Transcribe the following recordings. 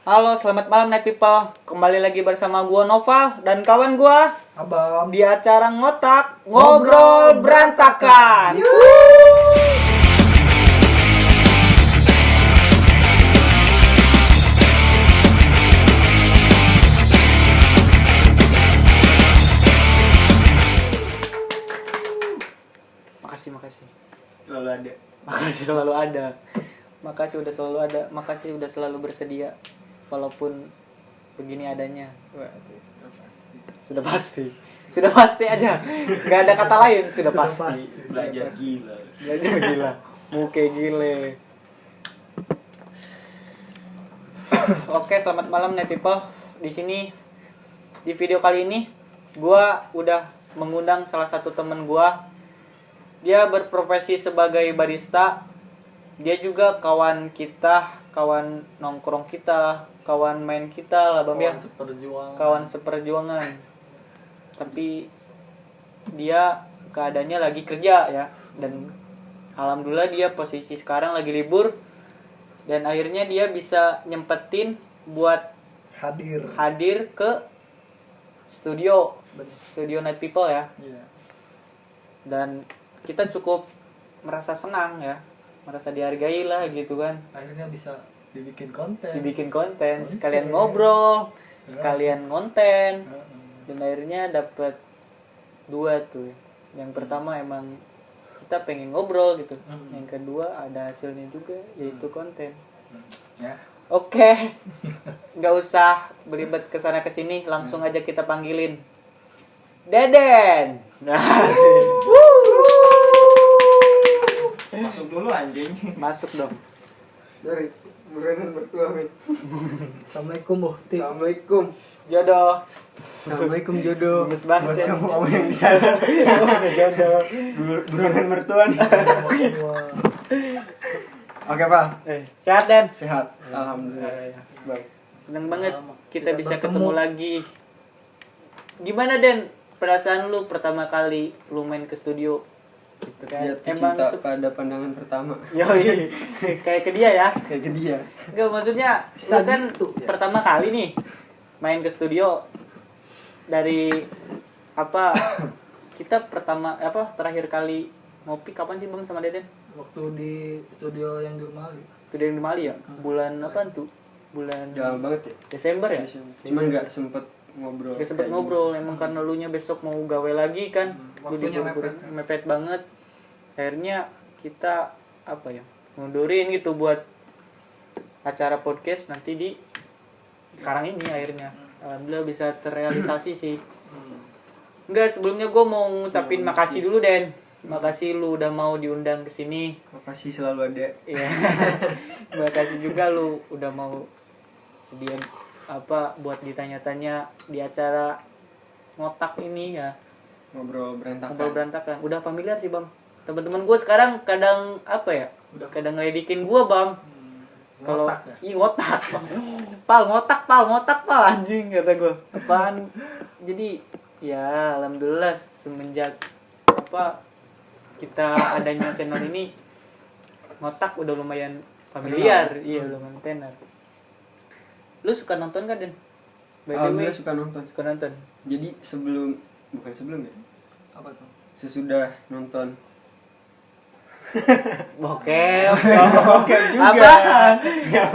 Halo, selamat malam Night People. Kembali lagi bersama gua Noval dan kawan gua Abang di acara Ngotak Ngobrol Berantakan. Makasih. selalu ada. Makasih selalu ada. Makasih udah selalu ada. Makasih udah selalu bersedia walaupun begini adanya. Sudah pasti aja. Nggak ada kata lain, sudah pasti. Belajar Gila. Muke gile. Oke, selamat malam Night People. Di sini di video kali ini gua udah mengundang salah satu temen gua. Dia berprofesi sebagai barista. Dia juga kawan kita, kawan nongkrong kita, kawan main kita lah Bang ya. Kawan seperjuangan. Tapi dia keadaannya lagi kerja ya, dan alhamdulillah dia posisi sekarang lagi libur, dan akhirnya dia bisa nyempetin buat hadir ke studio Night People ya. Dan kita cukup merasa senang ya, merasa dihargai lah gitu kan. Akhirnya bisa dibikin konten. Sekalian ngobrol, sekalian konten. Dan akhirnya dapat dua tuh. Yang pertama emang kita pengen ngobrol gitu. Yang kedua ada hasilnya juga, yaitu konten. Ya. Oke. Nggak usah belibet kesana kesini, langsung aja kita panggilin Deden. Masuk dulu anjing. Masuk dong. Dari Buranan mertua min. Assalamualaikum Bukti. Assalamualaikum. Jodoh. Assalamualaikum jodoh. Gemes banget ya. Kamu yang di sana. Jodoh. Buranan mertua nih. Oke, Pak. Sehat Den? Sehat. Alhamdulillah. Baik. Seneng banget kita Tidak bisa bertemu. ketemu lagi. Gimana Den? Perasaan lu pertama kali lu main ke studio? Gitu kan. Jatuh Emang cinta pada pandangan pertama. yoi. Kayak ke dia ya. Kayak ke dia. Enggak, maksudnya Bisa lu kan gitu, ya. pertama kali nih main ke studio. Dari apa? Kita terakhir kali ngopi kapan sih Bang sama Deden? Waktu di studio yang di Mali. Studio yang di Mali ya? Bulan apaan tuh? Bulan Udah lama banget ya. Desember ya? Cuman nggak sempet ngobrol. Gak sempet ngobrol, emang karena lu nya besok mau gawe lagi kan. Lu Waktunya mepet banget. Akhirnya kita mundurin gitu buat acara podcast nanti di sekarang ini akhirnya. Alhamdulillah bisa terrealisasi sih. Enggak, sebelumnya gue mau ngucapin makasih dulu Den. Makasih lu udah mau diundang ke sini. Makasih selalu ada. Iya. Makasih juga lu udah mau sedia buat ditanya-tanya di acara ngotak ini ya. Ngobrol berantakan. Ngobrol berantakan. Udah familiar sih Bang. Teman-teman gue sekarang kadang kadang ngeledekin gue Bang. Kalau ngotak. Ngotak pal anjing kata gue. Apaan? Jadi ya alhamdulillah semenjak kita adanya channel ini, ngotak udah lumayan familiar. Iya, udah lumayan tenar. Lu suka nonton kan Den? By the way, Alhamdulillah suka nonton. suka nonton. Jadi bukan sebelum ya. Apa tuh? Sesudah nonton. Bokel. juga.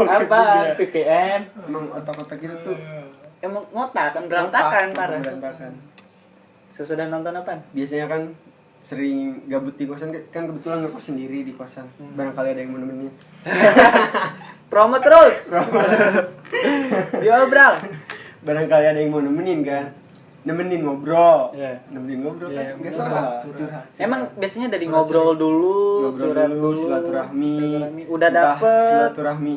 Apaan? PPN. Emang otak-otak itu tuh Emang ngotak kan berantakan otak, parah. berantakan. Sesudah nonton apaan? Biasanya kan sering gabut di kosan, kan kebetulan ngekos sendiri di kosan. Barangkali ada yang mau nemenin. Promo terus. Diobral. Barangkali ada yang mau nemenin kan. Nemenin ngobrol. Iya. Nemenin ngobrol Iya, kan. Enggak curhat. salah. Emang biasanya dari ngobrol dulu, curhat dulu, silaturahmi. Udah Entah dapet. silaturahmi.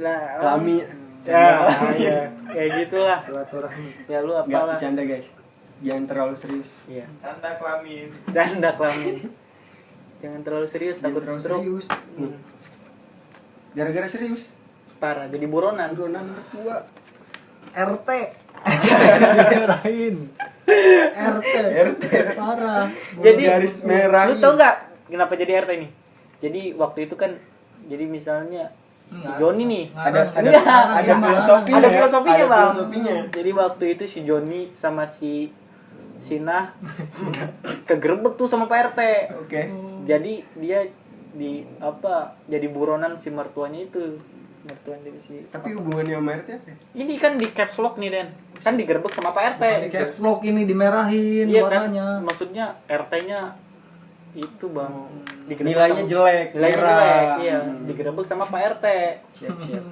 Lah, Kelamin. ya, kayak gitulah. Silaturahmi. Ya lu Enggak apalah. bercanda guys. Jangan terlalu serius. Iya. Tanda kelamin. Canda kelamin. Jangan terlalu serius, Jangan takut terlalu stroke. serius. Nih. Gara-gara serius. Parah, jadi buronan. Buronan mertua. RT. Dimarahin. RT. Parah. Jadi garis merah. lu tau nggak kenapa jadi RT ini? Jadi waktu itu kan, jadi misalnya si Joni nih. Ada Enggak. filosofinya. Ada filosofinya, Ada Bang. filosofinya. Jadi waktu itu si Joni sama si Sina kegerebek tuh sama Pak RT. Oke. Jadi dia jadi buronan si mertuanya itu. Mertuanya dari si. Tapi hubungannya sama RT apa? Ini kan di caps lock nih, Den. Kan digerebek sama Pak RT. Di caps lock ini dimerahin Iya kan? warnanya. Maksudnya RT-nya itu, Bang. Digerebek Nilainya sama- jelek. Nilainya merah. jelek. Iya, digerebek sama Pak RT. Siap. Gitu.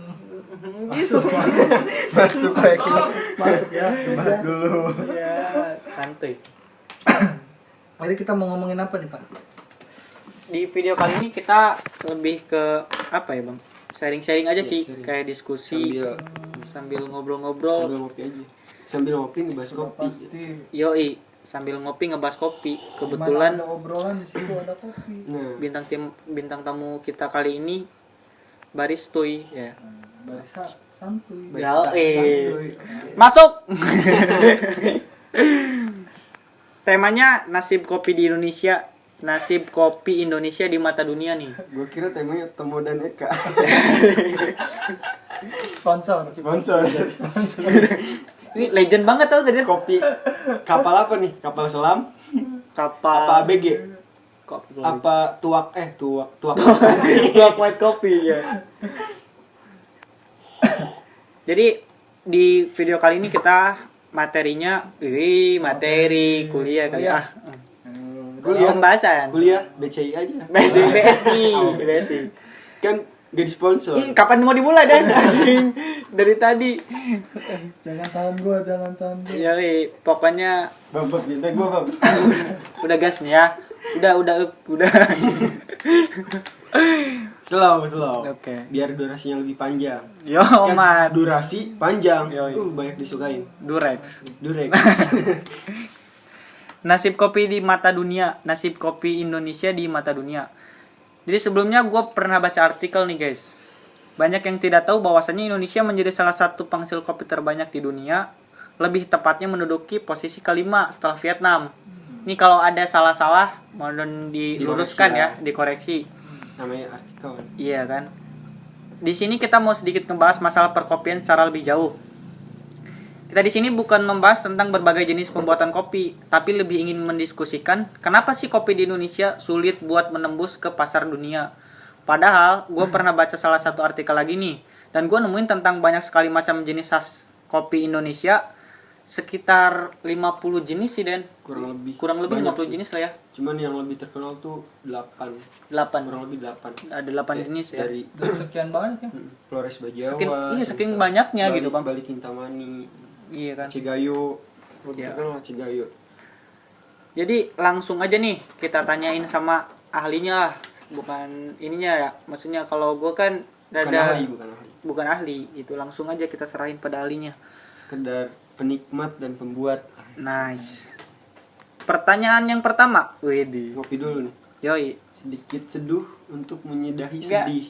Masuk lagi. Masuk ya. Sebat dulu. Ya, santuy. Jadi kita mau ngomongin apa nih, Pak? Di video kali ini kita lebih ke apa ya, Bang? Sharing-sharing aja Iya, sih, sharing. kayak diskusi sambil ngobrol-ngobrol. Sambil ngopi aja. Sambil ngopi ngebahas kopi. Pasti. Yoi, sambil ngopi ngebahas kopi. Dimana Kebetulan ada obrolan di situ ada kopi. Nah, bintang tamu kita kali ini Baristoy ya. Barista santuy. Yoi. Masuk. Temanya nasib kopi di Indonesia. Nasib kopi Indonesia di mata dunia nih. gue kira temanya Tomo dan Eka. Sponsor. Sponsor. Ini legend banget tau gak dia? Kopi kapal apa nih? Kapal selam? Kapal Apa ABG? kopi. Apa tuak Tuak white coffee ya. Jadi di video kali ini kita materinya materi kuliah kali ah. Kuliah. Pembahasan. Kuliah BCI aja. BSI. Kan gak disponsor. Ih, kapan mau dimulai Dan? Anjing. Dari tadi. Jangan tahan gua. Ya, pokoknya Bapak minta gue bang. udah gas nih ya. Udah. Slow. Oke. Biar durasinya lebih panjang. Yo, Kan man. durasi panjang. Yoi. Banyak disukain. Durex. Durek. Nasib kopi di mata dunia, nasib kopi Indonesia di mata dunia. Jadi sebelumnya gue pernah baca artikel nih guys. Banyak yang tidak tahu bahwasannya Indonesia menjadi salah satu penghasil kopi terbanyak di dunia. Lebih tepatnya menduduki posisi kelima setelah Vietnam. Ini kalau ada salah-salah mohon diluruskan ya, dikoreksi. Namanya artikel. Iya kan. Di sini kita mau sedikit ngebahas masalah perkopian secara lebih jauh. Kita di sini bukan membahas tentang berbagai jenis pembuatan kopi, tapi lebih ingin mendiskusikan kenapa sih kopi di Indonesia sulit buat menembus ke pasar dunia. Padahal gue pernah baca salah satu artikel lagi nih, dan gue nemuin tentang banyak sekali macam jenis khas kopi Indonesia, sekitar 50 jenis sih Den. Kurang lebih. Kurang lebih Banyak 50 sih. jenis lah ya. Cuman yang lebih terkenal tuh 8. 8. Kurang lebih 8. Ada 8 jenis ya. Dari Sekian banyak ya. Flores Bajawa. Saking banyaknya gitu, Bang. Balik Kintamani. Iya kan. Cigayo. Iya. Terkenal Cigayo. Jadi langsung aja nih kita tanyain sama ahlinya lah, bukan ininya ya. Maksudnya kalau gue kan bukan ahli, itu langsung aja kita serahin pada ahlinya. Sekedar penikmat dan pembuat. Nice. Pertanyaan yang pertama, Wedi. Ngopi dulu nih. Yoi. Sedikit seduh untuk menyedahi Enggak. sedih.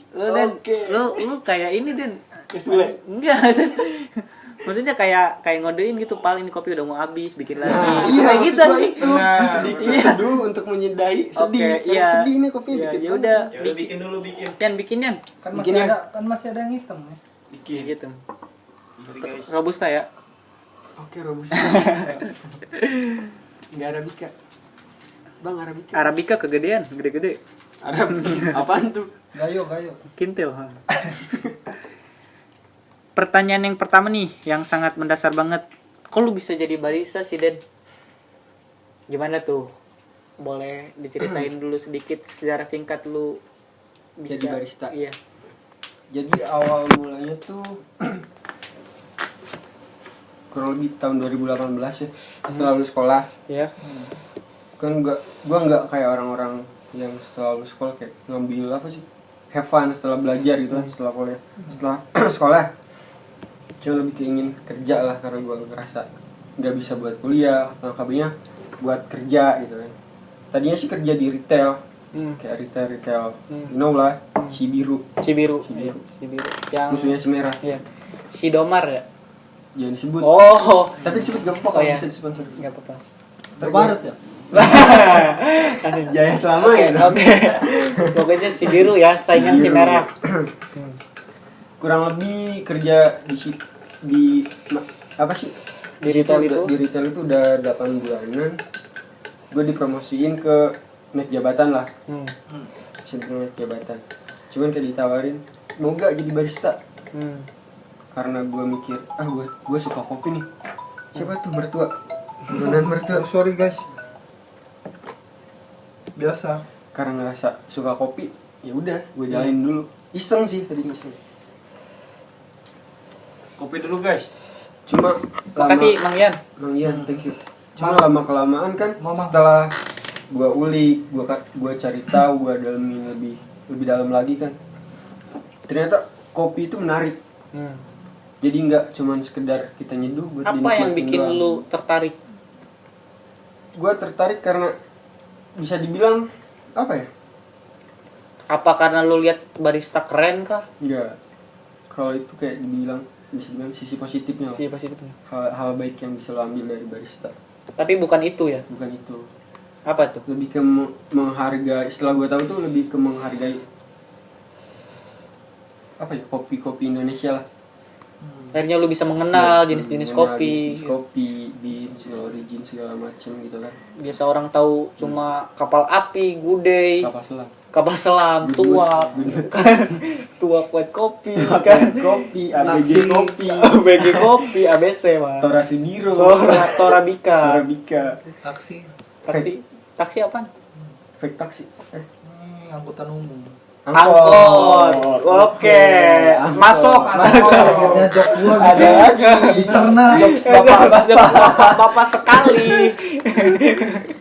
Oke. Lu kayak ini Den. Sule. Enggak. Maksudnya kayak ngodein gitu, paling kopi udah mau habis, bikin lagi. Nah, Gitu, kayak gitu maksud sih. gua itu. Sedikit seduh untuk menyedahi sedih. Oke, Karena iya. sedih nih kopi Iya, dikit. ya udah bikin dulu bikin. bikin Yan. Kan Bikin masih ya? masih ada yang hitam ya. Bikin gitu. Robusta ya. Oke, robusta. Enggak Arabica. Bang, Arabica. Arabica kegedean, gede-gede. Apaan tuh? Gayo. Kintil. Pertanyaan yang pertama nih, yang sangat mendasar banget. Kok lu bisa jadi barista sih, Den? Gimana tuh? Boleh diceritain dulu sedikit sejarah singkat lu bisa Jadi barista? Iya. Jadi awal mulanya tuh kurang lebih tahun 2018 ya. Setelah lulus sekolah. Iya. Kan gua nggak kayak orang-orang yang setelah lulus sekolah kayak ngambil apa sih? Have fun setelah belajar gitu kan, setelah kuliah. Setelah sekolah cuma lebih keingin kerja lah, karena gue ngerasa nggak bisa buat kuliah, lengkapnya buat kerja gitu kan. Tadinya sih kerja di retail, kayak retail, you know lah, Cibiru. Cibiru. Cibiru. Cibiru. Yang Musuhnya si merah. Iya. Sidomar ya? Jangan disebut. Oh, Tapi disebut gak apa-apa Oh, kalau iya. bisa disponsor. enggak apa-apa. Terbarat ya. Jaya selama Oke, ya. oke. Pokoknya si biru ya, saingan si merah. kurang lebih kerja di apa sih? Di retail itu? Di retail itu udah 8 bulanan. Gue dipromosiin ke naik jabatan lah. Simpen naik jabatan. Cuman kayak ditawarin, mau gak jadi barista? Karena gue mikir, gue suka kopi nih. Siapa tuh mertua? Keturunan mertua. Sorry guys. Biasa. Karena ngerasa suka kopi, ya udah gue jalanin dulu. Iseng sih tadi iseng. Kopi dulu guys. Cuma Makasih Mang Ian. Mang Ian, thank you. Cuma lama kelamaan kan setelah gua ulik, gua cari tahu, gua dalamin lebih dalam lagi kan. Ternyata kopi itu menarik. Jadi nggak cuman sekedar kita nyeduh buat Apa yang bikin lu tertarik? Gua tertarik karena bisa dibilang apa ya? Apa karena lu lihat barista keren kah? Enggak. Kalau itu kayak bisa dibilang sisi positifnya lah. Iya positifnya. Hal baik yang bisa lo ambil dari barista. Tapi bukan itu ya. Bukan itu. Apa tuh? Lebih ke menghargai, setelah gue tahu tuh lebih ke menghargai apa ya, kopi Indonesia lah. Akhirnya lu bisa mengenal Ya, jenis-jenis mengenal kopi. jenis kopi, beans, origin segala macam gitu kan. Biasa orang tahu cuma kapal api, gudeg, Kapal selam. kapal selam, Gudeg. tuak, Gudeg. kan, tuak white kopi, kan, Kopi, ABG Naksi. kopi, BG kopi, ABC mah, Tora Sudiro, Torabika, Arabica, Taksi. taksi apaan? fake taksi. Angkutan umum. Angkot. Oke. Angkot. Masuk. Akhirnya jok gua Ada bisa lagi. dicerna. Jokes bapak-bapak. Bapak sekali.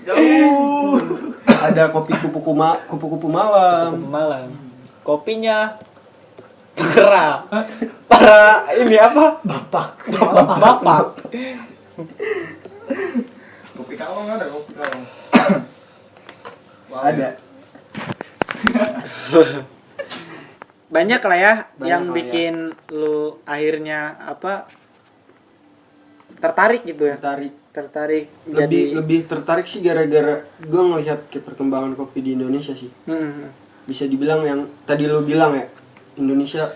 Jauh. Ada kopi kupu-kupu malam. Malam. Kopinya para ini apa? Bapak. Bapak. Kopi kalong ada kopi kalong. Ada. Banyak lah ya Banyak yang lah ya. bikin lu akhirnya apa? Tertarik gitu ya. Tertarik Lebih tertarik sih gara-gara gue ngelihat ke perkembangan kopi di Indonesia sih. Bisa dibilang yang tadi lo bilang ya, Indonesia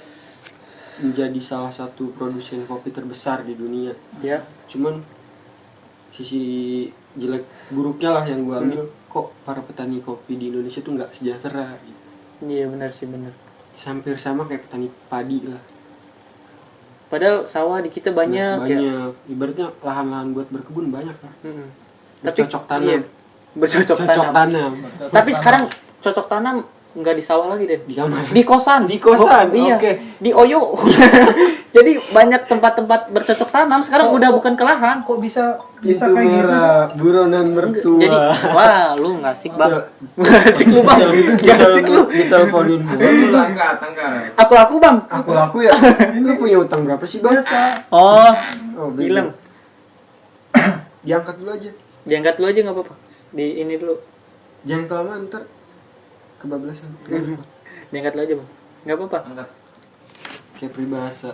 menjadi salah satu produsen kopi terbesar di dunia. Ya. Cuman sisi jelek buruknya lah yang gue ambil, kok para petani kopi di Indonesia tuh nggak sejahtera gitu. Iya benar sih benar. Hampir sama kayak petani padi lah. Padahal sawah di kita banyak ya. Ibaratnya lahan-lahan buat berkebun banyak lah. Tapi Bercocok tanam. iya, bercocok Cocok tanam. tanam Tapi sekarang cocok tanam nggak di sawah lagi deh. di kamar. Di kosan. Di kosan, Iya. oke. Di Oyo. Jadi banyak tempat-tempat bercocok tanam sekarang udah bukan ke lahan. Kok bisa Pintu kayak gitu? merah, buronan mertua. Jadi wah lu nggak asik bang. Nggak asik lu bang. Nggak asik lu. Diteleponin gua. Angkat. Aku laku bang. Aku laku ya. Lu punya utang berapa sih, Bang? Oh Oh, bilang. Diangkat dulu aja. Diangkat dulu aja nggak apa-apa. Di ini dulu. Jangan kelamaan ntar kebablasan. Diangkat dulu aja bang. Nggak apa-apa. Angkat. Kayak peribahasa,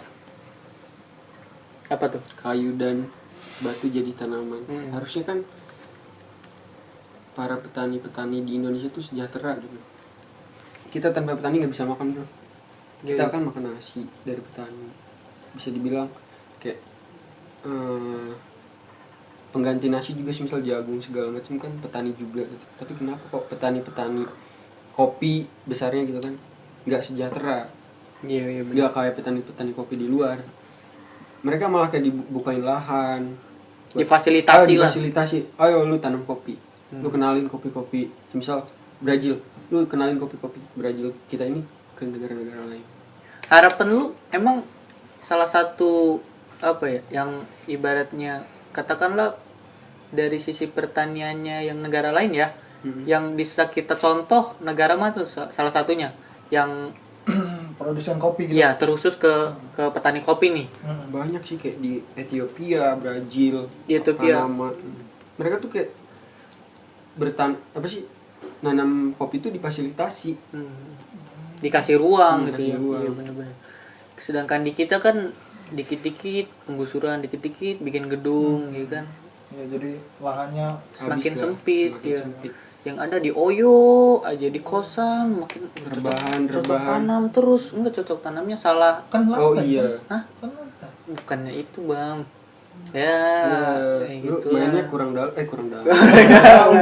Apa tuh? kayu dan batu jadi tanaman. Harusnya kan para petani-petani di Indonesia tuh sejahtera gitu. Kita tanpa petani nggak bisa makan, bro. Kita kan makan nasi dari petani. Bisa dibilang kayak pengganti nasi juga sih, misal jagung segala macam kan petani juga gitu. Tapi kenapa kok petani-petani kopi besarnya gitu kan nggak sejahtera? Iya Nggak kayak petani-petani kopi di luar. Mereka malah kayak dibukain lahan, Difasilitasi lah. difasilitasi. Ayo lu tanam kopi, lu kenalin kopi-kopi, misal Brazil, lu kenalin kopi-kopi Brazil kita ini ke negara-negara lain. Harapan lu emang salah satu apa ya yang ibaratnya katakanlah dari sisi pertaniannya yang negara lain ya, yang bisa kita contoh negara mana tuh salah satunya yang Produsen kopi gitu. iya terusus ke petani kopi nih Banyak sih kayak di Ethiopia, Brazil, di Ethiopia. Panama. Mereka tuh kayak nanam kopi itu difasilitasi. Dikasih ruang gitu Dikasih ya. ruang. Iya benar-benar. Sedangkan di kita kan dikit-dikit penggusuran, dikit-dikit bikin gedung gitu kan. Ya, jadi lahannya Semakin Habis lah, sempit semakin ya. sempit. yang ada di Oyo aja di kosan makin cocok Rebahan. tanam terus enggak cocok tanamnya salah Kan Oh lambat, iya. Hah? Kan lambat. bukannya itu bang ya kayak Lu gitu mainnya lah. kurang dalam. dalam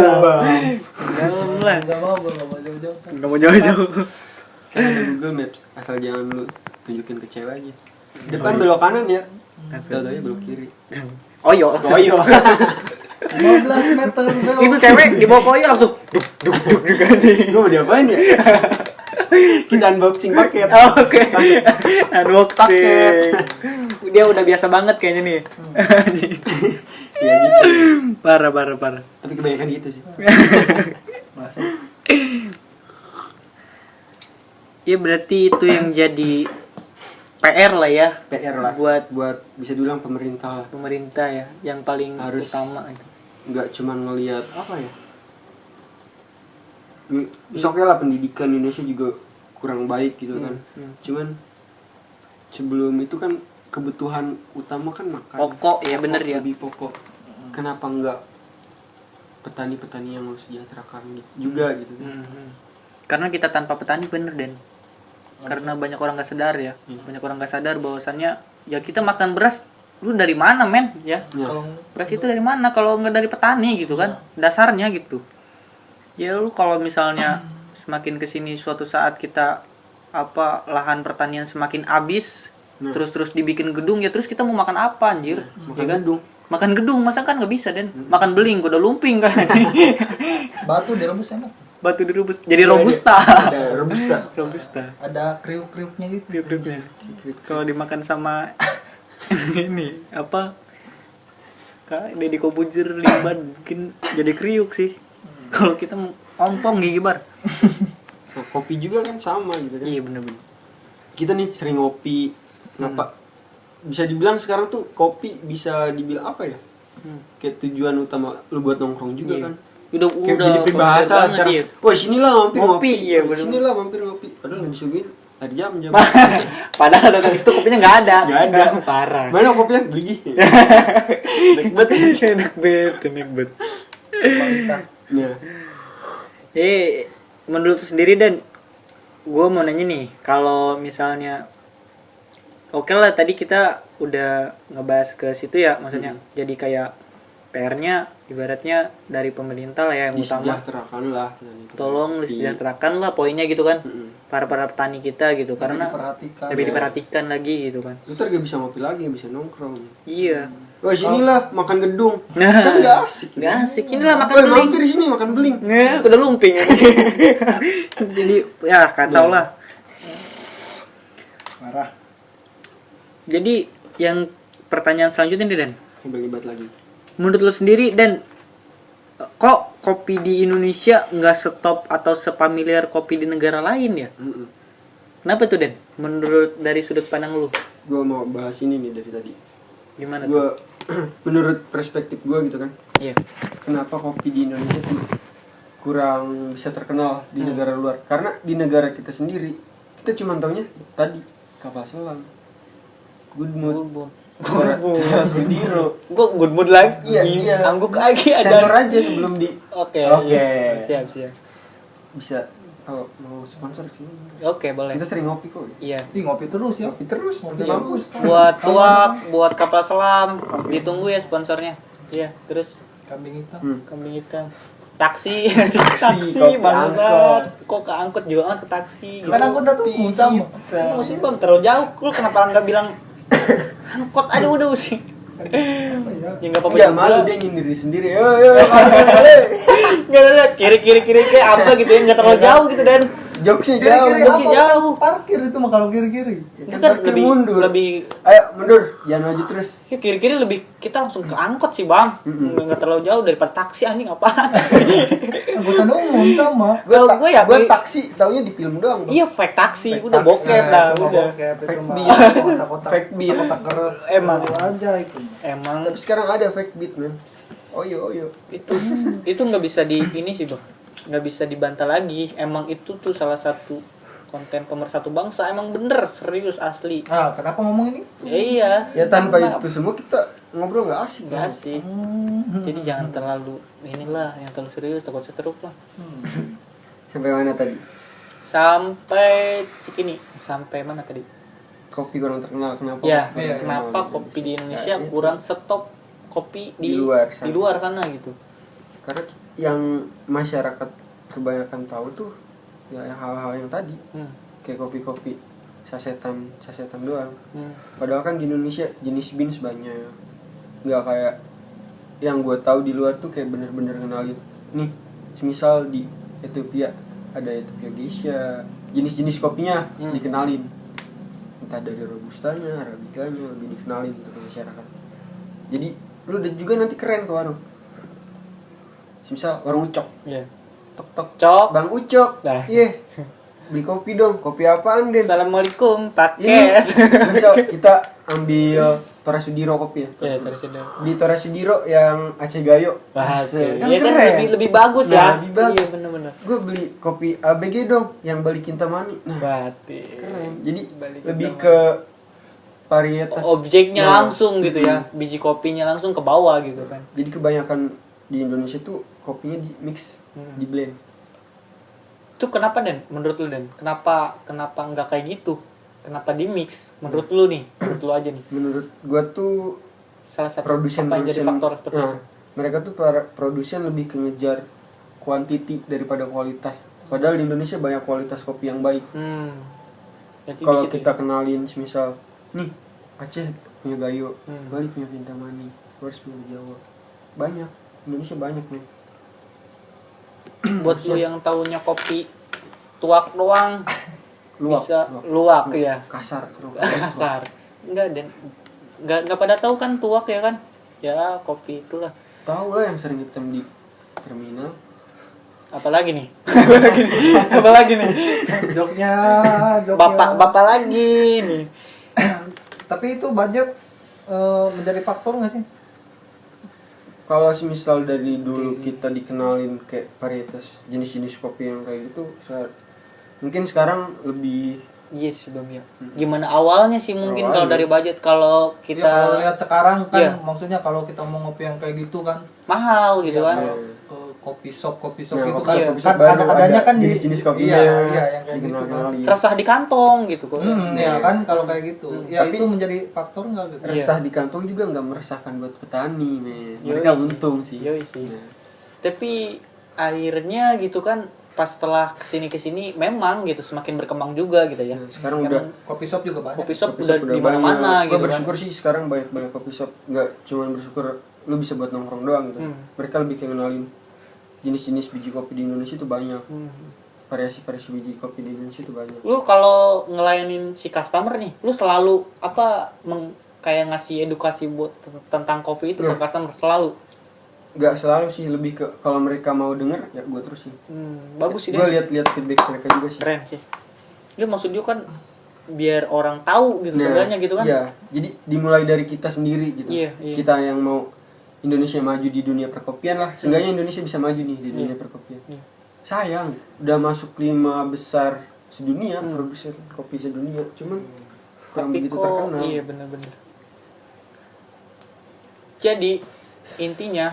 lah Enggak mau, gua enggak mau jauh-jauh. nggak mau jauh-jauh Kan ada Google Maps, asal jangan lu tunjukin ke cewek aja. Depan belok kanan ya. Tahu-tahu belok kiri. Oyo Oyo. 15 meter belok. itu cewek di bawah Oyo langsung duk duk duk duk aja. Gue mau diapain ya? Kita unboxing paket. Oh, oke. Unboxing. Paket. Dia udah biasa banget kayaknya nih. Ya gitu. Parah. Tapi kebanyakan gitu sih. Masuk. Ya berarti itu yang jadi PR lah ya PR lah. buat bisa dibilang pemerintah lah. pemerintah ya, yang paling Harus. utama itu. Nggak cuma ngelihat apa ya. Bisa oke lah pendidikan Indonesia juga kurang baik gitu kan. Cuman sebelum itu kan kebutuhan utama kan makan. Pokok ya bener ya. Lebih pokok. Kenapa enggak petani-petani yang harus sejahterakan juga gitu kan. Karena kita tanpa petani bener Den. Karena banyak orang nggak sadar ya. Banyak orang nggak sadar bahwasannya ya kita makan beras lu dari mana men ya? Ya. Kalau Beras itu dari mana kalau nggak dari petani gitu kan? Dasarnya gitu. Ya lu kalau misalnya semakin kesini suatu saat kita lahan pertanian semakin habis, Nah. terus dibikin gedung ya terus kita mau makan apa anjir? Makan Ya kan? gedung. Makan gedung masa kan nggak bisa Den. Makan beling gua udah lumping kan. batu direbus enak. Batu direbus jadi robusta. Ada robusta. Robusta. Ada kriuk-kriuknya gitu. Kriuk-kriuknya. Kalau dimakan sama ini apa? Kak Deddy Kobuzer limban mungkin jadi kriuk sih. Kalau kita ompong gigi bar. Nah, kopi juga kan sama gitu kan. Iya bener-bener. Kita nih sering ngopi. Kenapa? Bisa dibilang sekarang tuh kopi bisa dibilang apa ya? Kayak tujuan utama lu buat nongkrong juga Iya. kan. Udah Kayak jadi populer peribahasa banget, sekarang. iya. Wah, sinilah mampir Ngopi, iya, bener. Sinilah mampir ngopi. Padahal nggak disuguhin hari jam. Padahal datang itu kopinya nggak ada. Nggak ada. Parah. Mana kopinya? Beli. Enak banget, enak banget. Kualitas. Nah, Menurut lu sendiri Dan, gue mau nanya nih, kalau misalnya, oke lah tadi kita udah ngebahas ke situ ya, maksudnya jadi kayak PR-nya ibaratnya dari pemerintah lah ya yang utama. disejahterakan lah. Tolong disejahterakan lah poinnya gitu kan, para petani kita gitu, karena Diperhatikan. lebih diperhatikan lagi gitu kan. Lu ntar gak bisa ngopi lagi, gak bisa nongkrong. Iya. Wah, sinilah makan gedung. Nah. Kan gak asik. Nggak asik, inilah makan Woi, beling. mampir sini makan beling. Nggak, udah lumping ya. Jadi ya kacau lah. Marah. Jadi yang pertanyaan selanjutnya nih Dan, Sambil nyebat lagi. menurut lo sendiri Dan, kok kopi di Indonesia nggak setop atau sepamiliar kopi di negara lain ya? Kenapa tuh Dan? Menurut dari sudut pandang lu, Gue mau bahas ini nih dari tadi. gimana tuh? Gue menurut perspektif gue gitu kan. Iya. Kenapa kopi di Indonesia tuh kurang bisa terkenal di negara luar? Karena di negara kita sendiri kita cuma taunya tadi kapal selam, good mood, Sudiro. Gue good mood lagi. Iya. Angguk lagi Sensor ada. aja sebelum di Oke. Oke. Siap. bisa kalau mau sponsor sih. Oke, boleh. Kita sering ngopi kok. Iya. Ih, ngopi terus ya. Ngopi terus. Ngopi Iya. bagus. Buat tuak, buat kapal selam, ditunggu ya sponsornya. Iya, terus Kambing hitam. kambing hitam. Taksi, kopi bangsat. Kok ke angkot juga kan ke taksi gitu. Kan aku datang sama. Ini musim bang terlalu jauh. Lu kenapa nggak bilang angkot aja udah musim. Ya nggak apa-apa. Enggak juga. malu dia nyindir sendiri. Yo. Nggak ada kiri kayak apa gitu ya, nggak terlalu jauh gitu Dan. Jokesnya Kiri-kiri jauh. Jokesnya apa? jauh. Parkir itu mah kalau kiri-kiri. Itu kan Parkir lebih mundur. lebih Ayo mundur, jangan maju terus. ya kiri lebih kita langsung ke angkot sih bang. Nggak terlalu jauh daripada taksi anjing apaan. Angkutan umum sama. Kalau gue ya gue taksi taunya di film doang. Bang. iya fake taksi, Fake udah taksi. bokep dah, Itu mah udah. bokep, itu Fake mah beat. kotak-kotak. Fake beat. Kotak keras. Emang. Itu aja itu. Emang Tapi sekarang ada fake beat, man. Oh yo. itu nggak bisa di ini sih bang, nggak bisa dibantah lagi. Emang itu tuh salah satu konten pemersatu bangsa, emang bener serius asli. Nah, kenapa ngomong ini? Ya, iya. Ya tanpa Karena itu semua kita ngobrol nggak asik. Nggak asik. Jadi jangan terlalu inilah yang terlalu serius, takut setruk lah. Sampai mana tadi? Sampai Cikini. Sampai mana tadi? Kopi kurang terkenal, kenapa? Ya, Kopi kurang kenapa terkenal kopi di Indonesia Ya, itu. kurang stop kopi Di luar sana. di luar sana gitu. Karena yang masyarakat kebanyakan tahu tuh ya hal-hal yang tadi, kayak kopi-kopi sasetan doang. Padahal kan di Indonesia jenis beans banyak, nggak kayak yang gue tahu di luar tuh kayak bener-bener kenalin nih. Misal di Ethiopia ada Ethiopia Geisha, jenis-jenis kopinya dikenalin, entah dari robustanya, arabicanya lebih dikenalin gitu ke masyarakat. Jadi lu juga nanti keren ke warung. Misal warung Ucok, Iya. tok Cok. Bang Ucok, Nah. iya, beli kopi dong. Kopi apaan Den? Assalamualaikum, Ini paket. misal kita ambil Tora Sudiro kopi ya. Ya, terus ada. Di Tora Sudiro yang Aceh Gayo. Iya kan keren. lebih bagus Nah, ya. lebih bagus. Iya benar-benar. Gue beli kopi ABG dong yang Bali Kintamani. Nah, Berarti keren. Jadi Bali lebih Kintamani. ke varietas Objeknya Nah, langsung gitu ya. Biji kopinya langsung ke bawah gitu kan. Jadi kebanyakan di Indonesia tuh kopinya di mix, di blend. Itu kenapa Den? Menurut lu Den? Kenapa nggak kayak gitu? Kenapa di mix? Menurut lu nih? Menurut lu aja nih. Menurut gua tuh Salah satu produsen apa yang jadi faktor seperti itu? mereka tuh para produsen lebih ke ngejar quantity daripada kualitas. Padahal di Indonesia banyak kualitas kopi yang baik. Berarti Kalau di situ kita ya? kenalin misal nih Aceh punya Gayo, Hmm. Bali punya Kintamani, Flores punya Jawa. Banyak, Indonesia banyak nih. Buat lu yang taunya kopi tuak doang Luwak, bisa luwak ya. kasar terus. Kasar. Enggak Den. Enggak pada tahu kan tuak ya kan? Ya kopi itulah. Tahu lah yang sering hitam di terminal. Apalagi nih? Apalagi nih? Joknya. Bapak lagi nih. Tapi itu budget menjadi faktor nggak sih? Kalau misal dari dulu kita dikenalin kayak varietas jenis-jenis kopi yang kayak gitu, mungkin sekarang lebih Yes, Bang ya. Gimana awalnya sih mungkin kalau Awalnya. dari budget kalau Kita kita kalau lihat sekarang kan, Iya. maksudnya kalau kita mau ngopi yang kayak gitu kan, mahal gitu Iya, kan. Iya. ke kopi shop Nah, itu kopi kan, shop, iya. kopi kan shop baru adanya ada kan di jenis-jenis kopinya iya, yang kayak gitu kan. dikenal-kenalin. Resah di kantong gitu kok. Ya kan kalau kayak gitu, ya Tapi- itu menjadi faktor nggak gitu? Iya. Resah di kantong juga nggak meresahkan buat petani, men. Yoi Mereka sih. untung sih. Yoi sih. Nah, Tapi akhirnya gitu kan pas setelah kesini memang gitu semakin berkembang juga gitu ya. nah, sekarang Emang udah Kopi shop juga banyak. kopi shop kopi udah shop di mana-mana banyak. Gua gitu bersyukur sih sekarang banyak kopi shop, nggak cuma bersyukur lu bisa buat nongkrong doang gitu. Mereka lebih kayak kenalin jenis-jenis biji kopi di Indonesia itu banyak. kan. Variasi-variasi biji kopi di Indonesia itu banyak. Lu kalau ngelayanin si customer nih, lu selalu apa kayak ngasih edukasi buat tentang kopi itu ke Iya. customer selalu. Nggak selalu sih, lebih ke kalau mereka mau denger ya gue terusin. Bagus sih Gue deh. lihat feedback mereka juga sih. Keren sih. Dia maksud dia kan biar orang tahu gitu sebenarnya gitu kan. Iya, jadi dimulai dari kita sendiri gitu. Iya, iya. Kita yang mau Indonesia maju di dunia perkopian lah. Seenggaknya Indonesia bisa maju nih di dunia perkopian. Iya. Sayang, udah masuk 5 besar sedunia, Hmm. produsen kopi sedunia. Cuman kurang Tapi begitu kok terkenal. iya benar-benar. Jadi intinya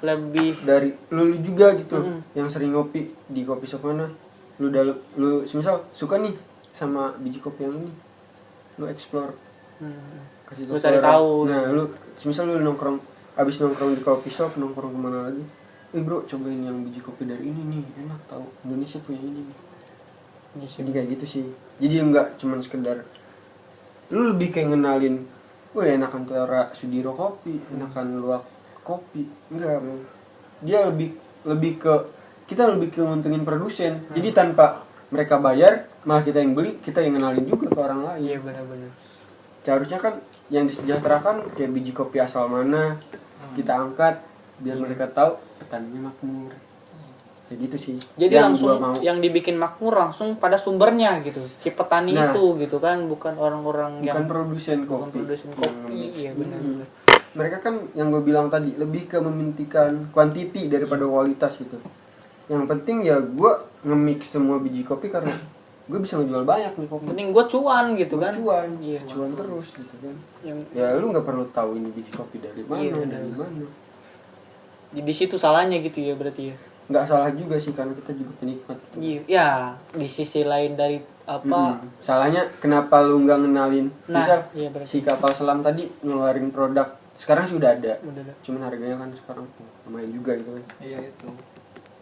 lebih Dari lu juga gitu Hmm. yang sering ngopi di kopi shop mana. Lu misal suka nih sama biji kopi yang ini. Lu explore, kasih Lu tahu cari ke orang. tahu. Nah, lu misal lu nongkrong abis nongkrong di kopi shop, nongkrong kemana lagi, bro cobain yang biji kopi dari ini nih, enak tau, Indonesia punya ini nih. Jadi kayak gitu sih, jadi nggak cuman sekedar lu lebih kayak ngenalin, enakan Tora Sudiro kopi, enakan Luwak kopi, enggak men. Dia lebih ke kita lebih ke nguntungin produsen. Jadi tanpa mereka bayar, malah kita yang beli, kita yang ngenalin juga ke orang lain. iya benar-benar. Seharusnya kan yang disejahterakan kayak biji kopi asal mana kita angkat biar mereka tahu petaninya makmur. Kayak gitu sih. Jadi Yang langsung gua mau. yang dibikin makmur langsung pada sumbernya gitu. Si petani Nah. itu gitu kan, bukan orang-orang bukan yang produsen bukan kopi. produsen yang kopi. nge-mix. Iya benar-benar. Mereka kan yang gue bilang tadi lebih ke mementingkan quantity daripada kualitas gitu. Yang penting ya gue nge-mix semua biji kopi karena gue bisa ngejual banyak nih kopi. Penting gue cuan gitu kan. Cuan, Iya. cuan terus gitu kan. Yang Ya lu nggak perlu tahu ini biji kopi dari mana, Iya, dari benar. mana. di situ salahnya gitu ya berarti ya. Nggak salah juga sih karena kita juga penikmat. Gitu. Iya, ya di sisi lain dari apa? Salahnya kenapa lu nggak ngenalin? Nah, Misal iya berarti. si kapal selam tadi ngeluarin produk, sekarang sudah ada. Udah dah. Cuman harganya kan sekarang lumayan juga gitu kan. Iya itu.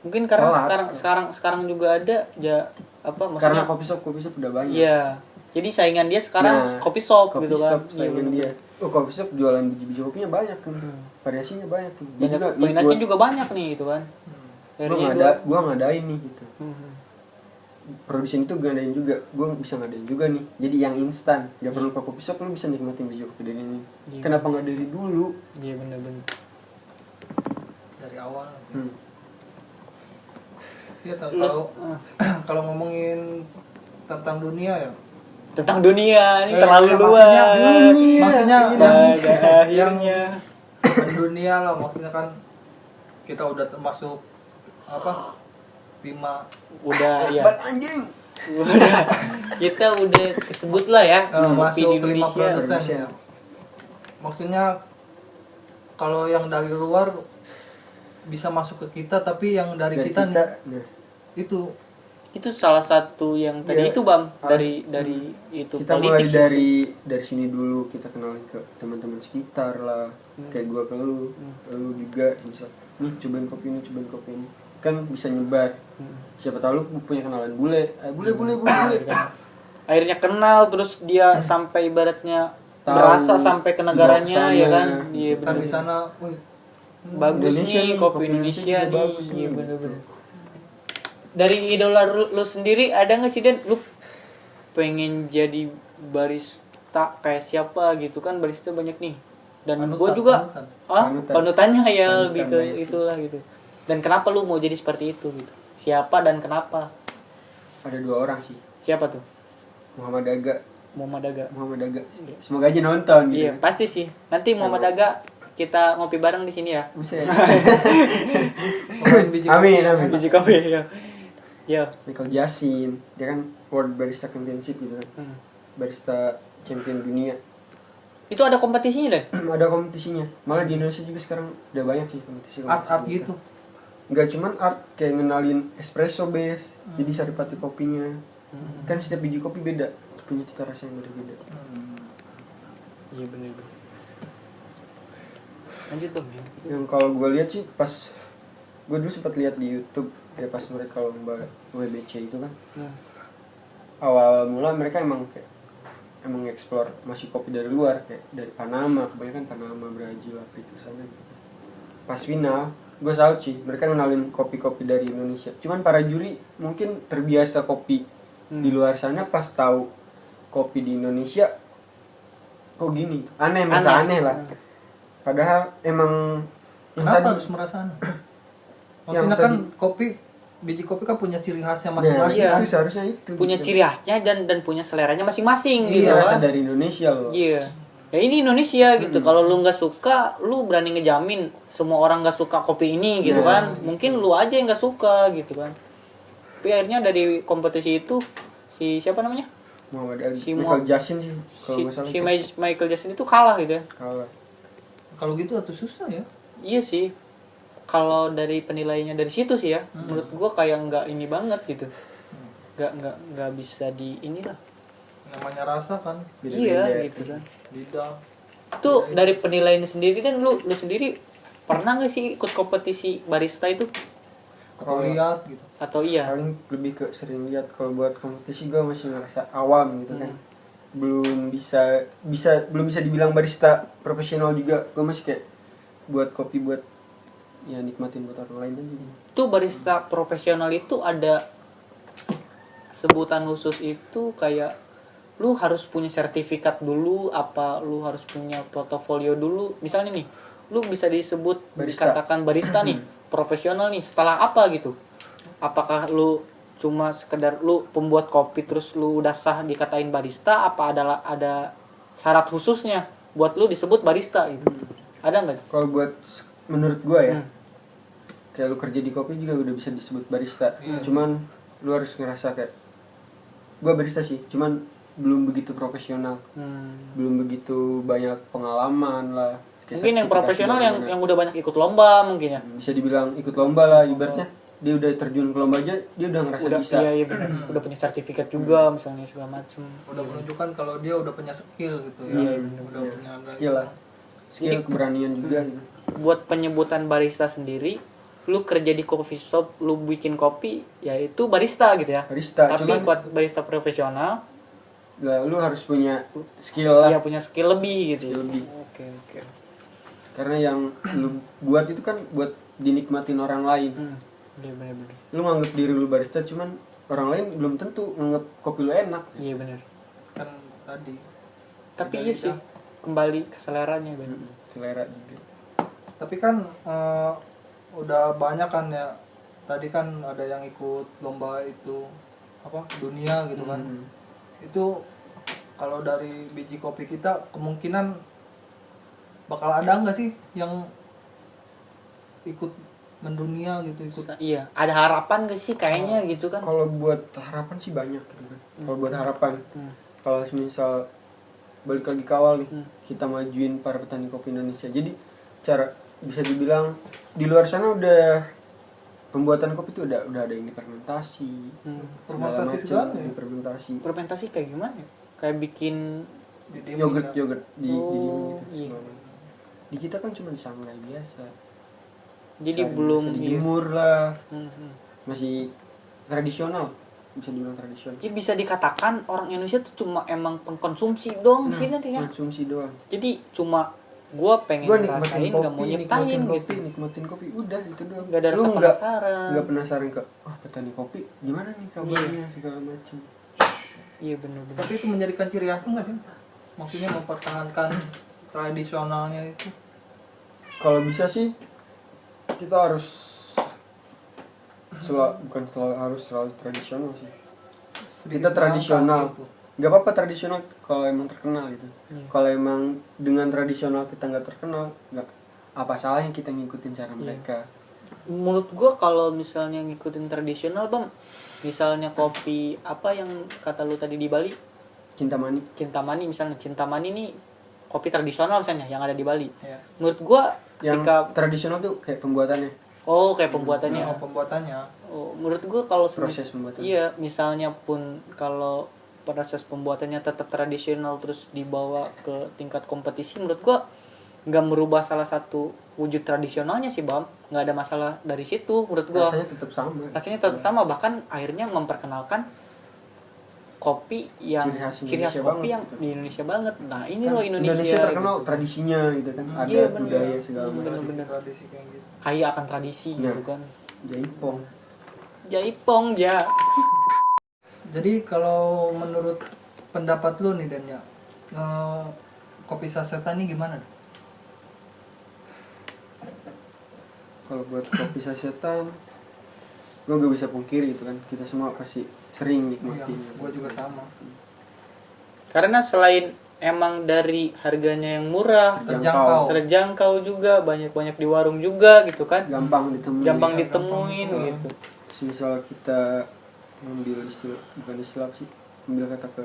Mungkin karena Telat. sekarang juga ada ya apa Karena maksudnya? kopi shop udah banyak. Iya. Jadi saingan dia sekarang Nah, kopi shop Kopi gitu kan. shop saingan dia. Oh, kopi shop jualan biji-biji kopinya banyak kan. Variasinya banyak tuh. Dia Banyak, juga peminatnya juga banyak nih gitu kan. gua ngadain nih gitu. Hmm. Produsen itu ngadain juga, gua bisa ngadain juga nih. Jadi yang instan, nggak perlu ke kopi shop, lu bisa nikmatin biji kopi dari ini. Iya. Kenapa nggak dari dulu? Iya benar-benar. Dari awal. Iya Terus, tahu. Kalau ngomongin tentang dunia ya. tentang dunia ini Eh, terlalu maksudnya luas. Maksudnya Pada akhirnya dunia lah, maksudnya kan kita udah termasuk apa? 5 udah ya. Hebat anjing. Udah kita udah kesebut lah ya kopi masuk di ke 5 Indonesia. produsen ya. Maksudnya kalau yang dari luar bisa masuk ke kita, tapi yang dari kita nah, itu Itu salah satu yang tadi Iya. itu Bang Harus- dari itu kita mulai politik dari sini dulu, kita kenalin ke teman-teman sekitar lah. Kayak gua ke lu juga misal, nih cobain kopi ini. Kan bisa nyebar. Siapa tahu lu punya kenalan bule. Bule. akhirnya kenal terus dia sampai ibaratnya Tahu, berasa sampai ke negaranya dibawa ke ya sana, kan. gitu. Iya kan benar. di sana, wih, Bagus Indonesia nih nih, kopi kopi Indonesia Indonesia juga nih. bagus nih, Iya gitu. benar-benar. Dari idola lu sendiri ada nggak sih Den lu pengen jadi barista kayak siapa gitu kan, barista banyak nih. Dan Panutan, gue juga Panutan. panutannya ya Panutan lebih ke banyak sih. itulah gitu. Dan kenapa lu mau jadi seperti itu gitu? Siapa dan kenapa? Ada 2 orang sih. Siapa tuh? Muhammad Daga. Muhammad Daga. Semoga aja nonton gitu. Iya, pasti sih. Nanti Sama. Muhammad Daga kita ngopi bareng di sini ya. Buset. ngomongin biji Amin, kopi. amin. Biji kopi ya. Ya. Michael Jasin, dia kan World Barista Championship gitu kan. Barista champion dunia. Itu ada kompetisinya deh. Ada kompetisinya. Malah di Indonesia juga sekarang udah banyak sih kompetisi. Art gitu. Enggak cuman art, kayak ngenalin espresso base, jadi saripati kopinya. Kan setiap biji kopi beda, punya cita rasa yang beda-beda. Iya benar. Lanjut dong ya. Yang kalau gue lihat sih pas gue dulu sempat lihat di YouTube kayak pas mereka lomba WBC itu kan. Awal mula mereka emang explore masih kopi dari luar, kayak dari Panama, kebanyakan Panama, Brazil, Afrika sana gitu. Pas final, gue salut sih, mereka ngenalin kopi-kopi dari Indonesia. Cuman para juri mungkin terbiasa kopi di luar sana, pas tahu kopi di Indonesia kok gini, merasa aneh lah. Padahal emang yang Kenapa tadi harus merasa aneh? Yang Maksudnya kan tadi- biji kopi kan punya ciri khasnya nah, masing-masing. Iya. itu seharusnya itu Punya gitu. ciri khasnya dan punya seleranya masing-masing gitu Iya, rasa kan. dari Indonesia loh. Iya. Ya ini Indonesia gitu. Kalau lu nggak suka, lu berani ngejamin semua orang nggak suka kopi ini gitu Nah. kan. Mungkin lu aja yang nggak suka gitu kan. Tapi akhirnya dari kompetisi itu si siapa namanya? Muhammad Ali, Si Michael Jasin sih kalau nggak salah si itu. Michael Jackson itu kalah gitu ya. Kalah. Kalau gitu atuh susah ya. Iya sih. Kalau dari penilaiannya dari situ sih ya, menurut gua kayak nggak ini banget gitu. Nggak bisa di inilah. Namanya rasa kan, Beda-beda. Iya gitu kan. lidah. Itu dari penilaiannya sendiri kan lu sendiri pernah nggak sih ikut kompetisi barista itu Kalau lihat gitu. atau iya? Paling lebih ke sering lihat, kalau buat kompetisi gue masih ngerasa awam gitu kan. Belum bisa dibilang barista profesional juga. Gue masih kayak buat kopi buat ya nikmatin buat orang lain aja. Itu barista profesional itu ada sebutan khusus itu kayak lu harus punya sertifikat dulu apa lu harus punya portofolio dulu. Misalnya nih, lu bisa disebut Barista. dikatakan barista nih, profesional nih setelah apa gitu? Apakah lu cuma sekedar lu pembuat kopi terus lu udah sah dikatain barista, apa ada syarat khususnya buat lu disebut barista gitu? Ada nggak? Kalau buat menurut gue ya, kayak lu kerja di kopi juga udah bisa disebut barista. Cuman lu harus ngerasa kayak gue barista sih, cuman belum begitu profesional, belum begitu banyak pengalaman lah. Kayak Mungkin yang sertifikasi profesional bagaimana. yang udah banyak ikut lomba mungkin ya. Bisa dibilang ikut lomba lah, ibaratnya dia udah terjun ke lomba aja, dia udah ngerasa Udah bisa. iya benar. Udah punya sertifikat juga misalnya segala macem. Udah menunjukkan kalau dia udah punya skill gitu ya. Iya, Udah punya Skill lah, skill Jadi- keberanian juga gitu. Buat penyebutan barista sendiri, lu kerja di coffee shop, lu bikin kopi, ya itu barista gitu ya. Barista, Tapi cuman buat barista profesional, lah, lu harus punya skill lah, ya punya skill lebih gitu. skill lebih. Oke, oke. Karena yang lu buat itu kan buat dinikmatin orang lain. Iya benar-benar. Lu nganggap diri lu barista, cuman orang lain belum tentu nganggap kopi lu enak. Iya benar. kan tadi. Tapi Beda iya lidah. sih, kembali ke seleranya benar. Selera juga. Tapi kan udah banyak kan ya. Tadi kan ada yang ikut lomba itu apa dunia gitu kan. Itu kalau dari biji kopi kita kemungkinan bakal ada nggak sih yang ikut mendunia gitu ikut Iya, ada harapan gak sih kayaknya gitu kan? Kalau buat harapan sih banyak gitu kan. Kalau buat harapan, kalau misal balik lagi ke awal nih, kita majuin para petani kopi Indonesia. Jadi cara bisa dibilang di luar sana udah pembuatan kopi itu udah ada ini fermentasi, Fermentasi segala segala macam, ya? ini fermentasi. Fermentasi kayak gimana ya? Kayak bikin Yogurt di Oh, diem gitu. iya. segala macam. Di kita kan cuma disangrai biasa. jadi Sehari belum bisa dijemur lah, Mhm. masih tradisional, bisa dibilang tradisional. Jadi bisa dikatakan orang Indonesia tuh cuma emang pengkonsumsi dong sih nanti ya. Konsumsi doang. Jadi cuma gua pengen Gue rasain nikmatin nggak mau kopi, nyiptain gitu. nikmatin kopi, udah itu doang. Nggak ada Lu rasa penasaran. nggak penasaran ke, petani kopi gimana nih kabarnya segala macam. Iya benar-benar. tapi itu menjadikan ciri khas nggak sih maksudnya mempertahankan tradisionalnya itu Kalau bisa sih kita harus harus selalu tradisional sih. Kita tradisional. gitu. Nggak apa-apa tradisional kalau emang terkenal gitu. Iya. Kalau emang dengan tradisional kita nggak terkenal, nggak apa salahnya kita ngikutin cara mereka. Menurut gua kalau misalnya ngikutin tradisional, Bang, misalnya kopi apa yang kata lu tadi di Bali, Cintamani. Cintamani misalnya, Cintamani nih kopi tradisional misalnya yang ada di Bali. ya. Menurut gua Yang ketika tradisional tuh kayak pembuatannya. kayak pembuatannya. Pembuatannya Menurut gua kalau Proses pembuatan. iya, misalnya pun kalau proses pembuatannya tetap tradisional terus dibawa ke tingkat kompetisi, menurut gua nggak merubah salah satu wujud tradisionalnya sih, Bang. Nggak ada masalah dari situ menurut gua. Rasanya tetap sama. Rasanya tetap sama, bahkan akhirnya memperkenalkan kopi yang Ciri khas Indonesia kopi banget yang gitu. di Indonesia banget. Nah, ini Kan loh Indonesia. terkenal gitu. tradisinya gitu kan. Ada Iya, bener. budaya segala macam. Bener-bener. tradisi kayak gitu Kaya akan tradisi Nah. gitu kan. Jaipong. Jaipong ya. jadi kalau menurut pendapat lu nih Dan ya kopi sasetan ini gimana Kalau buat kopi sasetan, gue gak bisa pungkiri gitu kan. Kita semua pasti sering nikmatin. gue juga sama Karena selain emang dari harganya yang murah, terjangkau juga, banyak-banyak di warung juga gitu kan. Gampang ditemuin. Gampang Iya, ditemuin gampang. gitu. Misal kita ngambil istilah, bukan istilah sih, ambil kata ke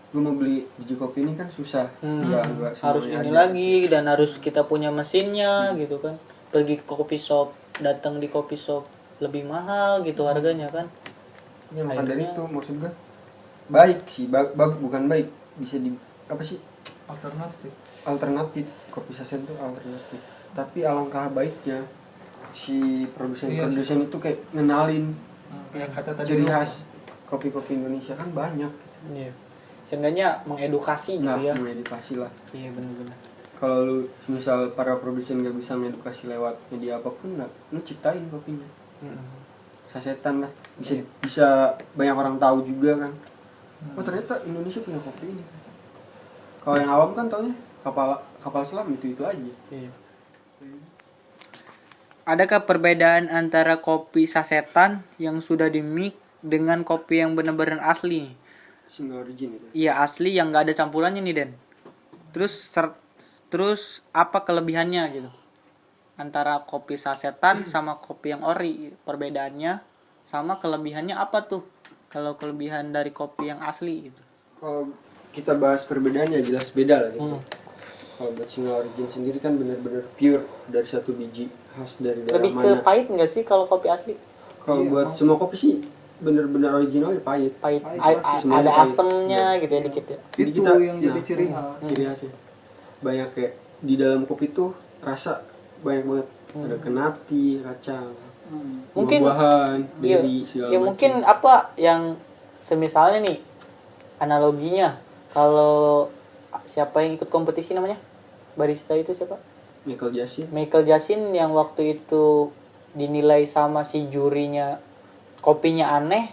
gue mau beli biji kopi ini kan susah. Nggak Harus semuanya ini ada. lagi dan harus kita punya mesinnya gitu kan. Pergi ke kopi shop, datang di kopi shop lebih mahal gitu harganya kan. Ya maka dari Akhirnya- itu maksud gue baik sih, bukan baik, bisa di apa sih, alternatif kopi saset itu alternatif. Tapi alangkah baiknya si produsen itu kayak ngenalin yang kata tadi ciri lu. khas kopi-kopi Indonesia kan banyak. Iya. Seenggaknya mengedukasi gitu Nah, ya. mengedukasi lah. Iya benar-benar. Kalau lu misal para produsen gak bisa mengedukasi lewat media apapun, nggak, lu ciptain kopinya. Sasetan lah, bisa banyak orang tahu juga kan. Oh ternyata Indonesia punya kopi ini. Kalau yang awam kan taunya kapal selam itu aja. Iya. Adakah perbedaan antara kopi sasetan yang sudah di-mix dengan kopi yang benar-benar asli? Single origin itu. Iya, asli yang nggak ada campurannya nih, Den. Terus apa kelebihannya gitu? Antara kopi sasetan sama kopi yang ori, perbedaannya sama kelebihannya apa tuh? kalau kelebihan dari kopi yang asli gitu? Kalau kita bahas perbedaannya jelas beda lah gitu. Kalau buat single origin sendiri kan benar-benar pure dari satu biji khas dari daerah Lebih ke mana. pahit nggak sih kalau kopi asli? Kalau Iya, buat emang. semua kopi sih benar-benar original ya pahit. Pahit. Pahit Ada pasti. Semuanya pahit. asemnya Iya. gitu ya dikit ya. Jadi Itu kita- yang jadi nah, ciri khas. Ciri khasnya banyak kayak di dalam kopi tuh rasa banyak banget. Ada kenati, kacang, Mungkin- buah-buahan, Iya. berry segala Ya macam. mungkin apa yang semisalnya nih analoginya kalau siapa yang ikut kompetisi namanya? Barista itu siapa? Michael Jackson. Michael Jackson yang waktu itu dinilai sama si jurinya kopinya aneh.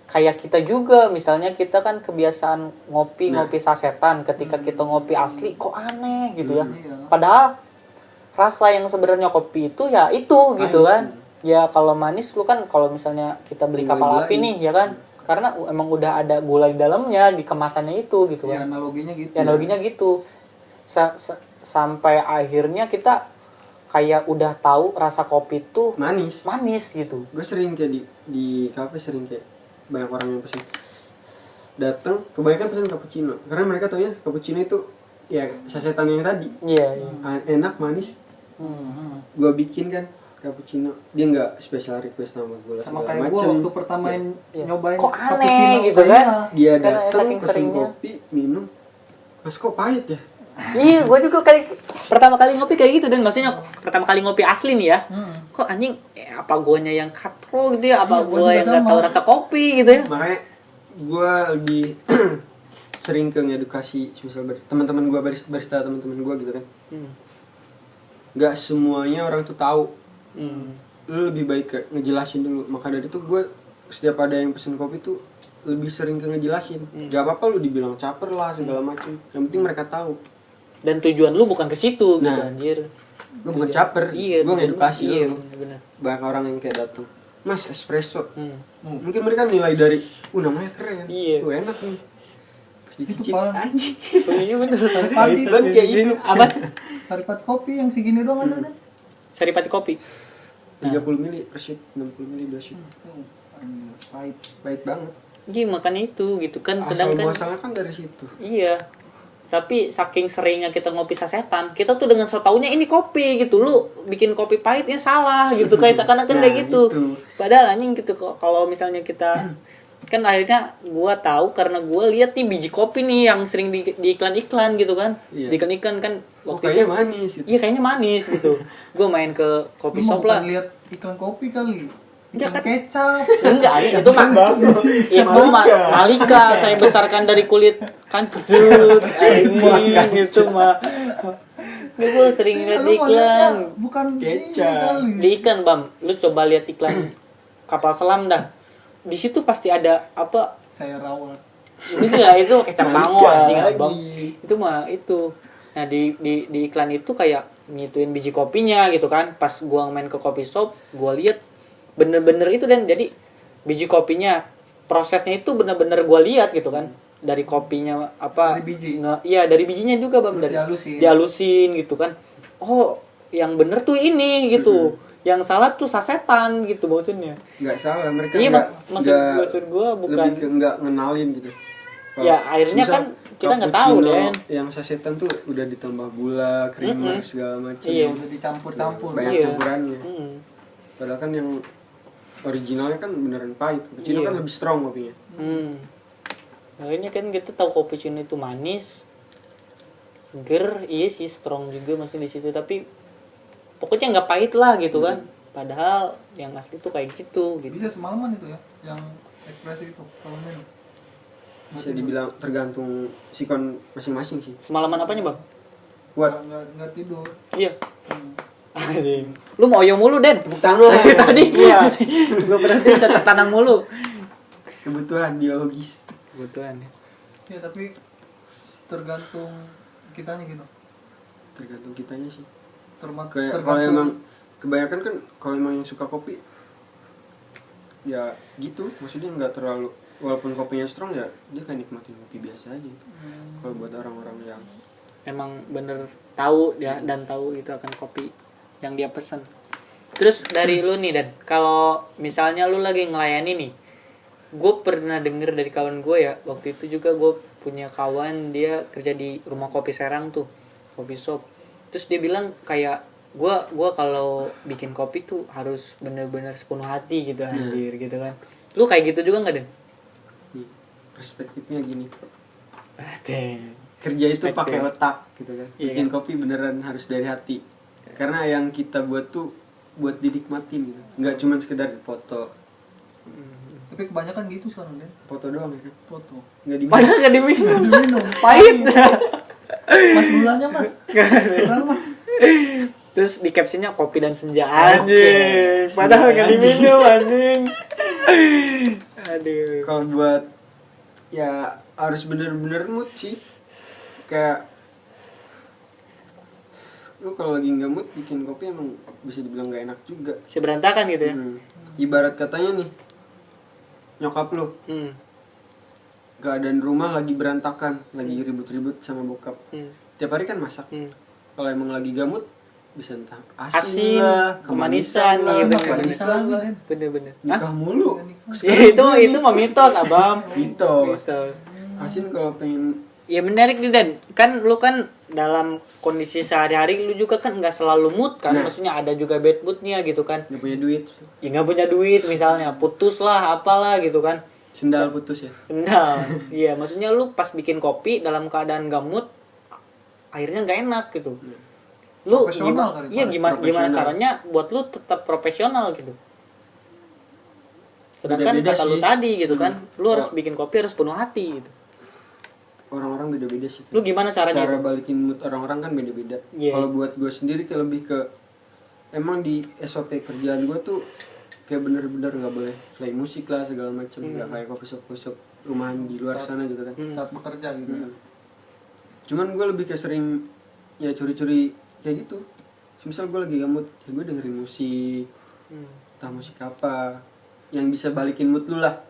Kayak kita juga, misalnya kita kan kebiasaan ngopi sasetan, ketika kita ngopi asli kok aneh gitu ya. Iya. Padahal rasa yang sebenarnya kopi itu ya itu gitu kan. Ya kalau manis lu kan kalau misalnya kita beli Tinggal kapal gulain. api nih ya kan. Karena emang udah ada gula di dalamnya di kemasannya itu gitu Ya kan. analoginya gitu. Ya, analoginya gitu. Sampai akhirnya kita kayak udah tahu rasa kopi itu Manis. manis gitu. Gue sering kayak di kafe sering kayak banyak orang yang pesen datang kebanyakan pesen cappuccino karena mereka taunya cappuccino itu ya sasetan yang tadi Iya, iya. enak manis. Hmm. Gue bikin kan cappuccino dia nggak special request sama gula Sama segala kayak gua macem. waktu pertama Iya. nyobain Kok aneh cappuccino, gitu kan? iya. Dia Karena datang saking pesen seringnya. kopi minum mas kok pahit ya. Iya, gue juga kali pertama kali ngopi kayak gitu dan maksudnya pertama kali ngopi asli nih ya. Kok anjing apa guanya yang katro gitu ya, apa Iya, gua gua juga yang nggak sama. tahu rasa kopi gitu ya. Makanya gue lebih sering ke ngedukasi misal teman-teman gue barista teman-teman gue gitu kan. Nggak semuanya orang tuh tahu. Lu lebih baik kayak ngejelasin dulu. Maka dari itu gue setiap ada yang pesen kopi tuh lebih sering ke ngejelasin. Gak apa-apa lu dibilang caper lah segala macem. Yang penting mereka tahu. Dan tujuan lu bukan ke situ gitu Nah. anjir. Gue bukan caper, Iya, gue ngedukasi iya, lu. bener. Banyak orang yang kayak datang, mas espresso. Hmm. Mungkin mereka nilai dari, namanya keren, Iya. enak nih. Pas Itu dicicip, paling anjing. Iya bener. pagi Kan kayak hidup. Apa? Saripat kopi yang segini doang ada deh. Saripati kopi. 30 mili per sheet, 60 mili 2 sheet. Pahit. Pahit banget. Iya makanya itu gitu kan Asal sedangkan muasalnya kan dari situ. iya. Tapi saking seringnya kita ngopi sasetan, kita tuh dengan so taunya ini kopi gitu. Lu bikin kopi pahitnya salah gitu kayak seakan-akan Nah, kayak gitu. itu. Padahal anjing gitu kalau misalnya kita kan akhirnya gua tahu karena gua lihat nih biji kopi nih yang sering di iklan-iklan gitu kan. Iya. Di iklan-iklan kan waktu Kayaknya itu manis gitu. iya kayaknya manis gitu. Gua main ke kopi Lu mau shop lah. bukan lihat iklan kopi kali. Enggak Iklan kan? kecap. Enggak, itu mah itu mah Malika saya besarkan dari kulit kancut. Anjing itu mah. Gue sering lihat Lu di mau lihatnya iklan. bukan ini Kecap. kali. Di iklan, Bam. Lu coba lihat iklan kapal selam dah. Di situ pasti ada apa? Saya rawat. Itu ya itu kecap Malika bango anjing, lagi. Bang. Itu mah itu. Nah, di iklan itu kayak ngituin biji kopinya gitu kan. Pas gua main ke coffee shop, gua lihat bener-bener itu dan jadi biji kopinya prosesnya itu bener-bener gua lihat gitu kan. Dari kopinya apa Dari biji? iya dari bijinya juga Bang. Terus Dari dihalusin. dihalusin gitu kan. Oh yang bener tuh ini gitu. Yang salah tuh sasetan gitu maksudnya. Nggak salah, mereka Iya, nggak maksud gua bukan lebih ke nggak ngenalin gitu. Ya, akhirnya misal kan kita nggak tahu, cappuccino Den. Yang sasetan tuh udah ditambah gula, creamer segala macam. Iya. Udah dicampur-campur. Banyak Iya. campurannya. Padahal kan yang originalnya kan beneran pahit. Cappuccino Iya. kan lebih strong kopinya. Akhirnya kan kita tahu cappuccino itu manis, seger, iya sih strong juga maksudnya di situ. Tapi pokoknya nggak pahit lah gitu kan. Padahal yang asli tuh kayak gitu. Bisa semalaman itu ya, yang espresso itu kalau minum. Bisa dibilang tergantung sikon masing-masing sih. Semalaman apanya bang? Kuat. Nggak tidur. Iya. Anjing. Lu mau oyong mulu Den? Tepuk tangan. Tadi iya. Gue berarti cocok tanam mulu. Kebutuhan biologis. Kebutuhan. Ya tapi tergantung kitanya gitu. Tergantung kitanya sih. Tergantung. Kayak kalau emang kebanyakan kan kalau emang yang suka kopi ya gitu, maksudnya nggak terlalu, walaupun kopinya strong ya dia kan nikmatin kopi biasa aja. Kalau buat orang-orang yang Emang bener tahu ya dan tahu itu akan kopi yang dia pesen. Terus dari lu nih Dan, kalau misalnya lu lagi ngelayani nih gue pernah denger dari kawan gue ya, waktu itu juga gue punya kawan dia kerja di rumah kopi Serang tuh, kopi shop. Terus dia bilang kayak gue kalau bikin kopi tuh harus bener-bener sepenuh hati gitu anjir gitu kan. Lu kayak gitu juga nggak Den? Nih, perspektifnya gini, Den. kerja itu Perspektif. pakai otak gitu kan. Iya Bikin kan? kopi beneran harus dari hati. Karena yang kita buat tuh buat dinikmatin gitu. Nggak cuma sekedar foto. Tapi kebanyakan gitu sekarang Den. Foto doang ya kan. Foto. Nggak diminum. Padahal gak diminum. Diminum. Pahit. Mas gulanya Mas. Kurang lah. Terus di captionnya kopi dan senja Oke. anjing. Padahal Senja gak diminum anjing. Aduh. Kalau buat ya harus bener-bener mood sih. Kayak lu kalau lagi nggak mood bikin kopi emang bisa dibilang nggak enak juga. Seberantakan gitu ya. Ibarat katanya nih, nyokap lu keadaan rumah lagi berantakan, lagi ribut-ribut sama bokap. Tiap hari kan masak. Kalau emang lagi gamut bisa entah asin, lah, kemanisan, lah, iya bener kemanisan lagi, lah. Den. Bener-bener. Nikah mulu. Itu mah mitos abang. Mitos. Mitos. Asin kalau pengen Ya menarik nih Dan, kan lu kan dalam kondisi sehari-hari lu juga kan nggak selalu mood kan, Nah. maksudnya ada juga bad moodnya gitu kan. nggak punya duit, Ya nggak punya duit misalnya, putus lah apalah gitu kan. sendal putus ya. Sendal. Iya, maksudnya lu pas bikin kopi dalam keadaan nggak mood, akhirnya nggak enak gitu. Lu Profesional kali, iya harus gimana profesional. caranya buat lu tetap profesional gitu. Sedangkan Beda-beda kata lu sih. tadi gitu kan, lu harus Oh. bikin kopi harus penuh hati gitu. Orang-orang beda-beda sih. Lu gimana caranya? Cara balikin mood orang-orang kan beda-beda. Iya. Kalau buat gue sendiri kayak lebih ke emang di SOP kerjaan gue tuh kayak bener-bener nggak boleh play musik lah segala macem, nggak kayak coffee shop rumahan di luar sana gitu kan. Saat bekerja gitu. Cuman gue lebih kayak sering ya curi-curi kayak gitu. Misal gue lagi gamut, ya gue dengerin musik, entah musik apa yang bisa balikin mood lu lah,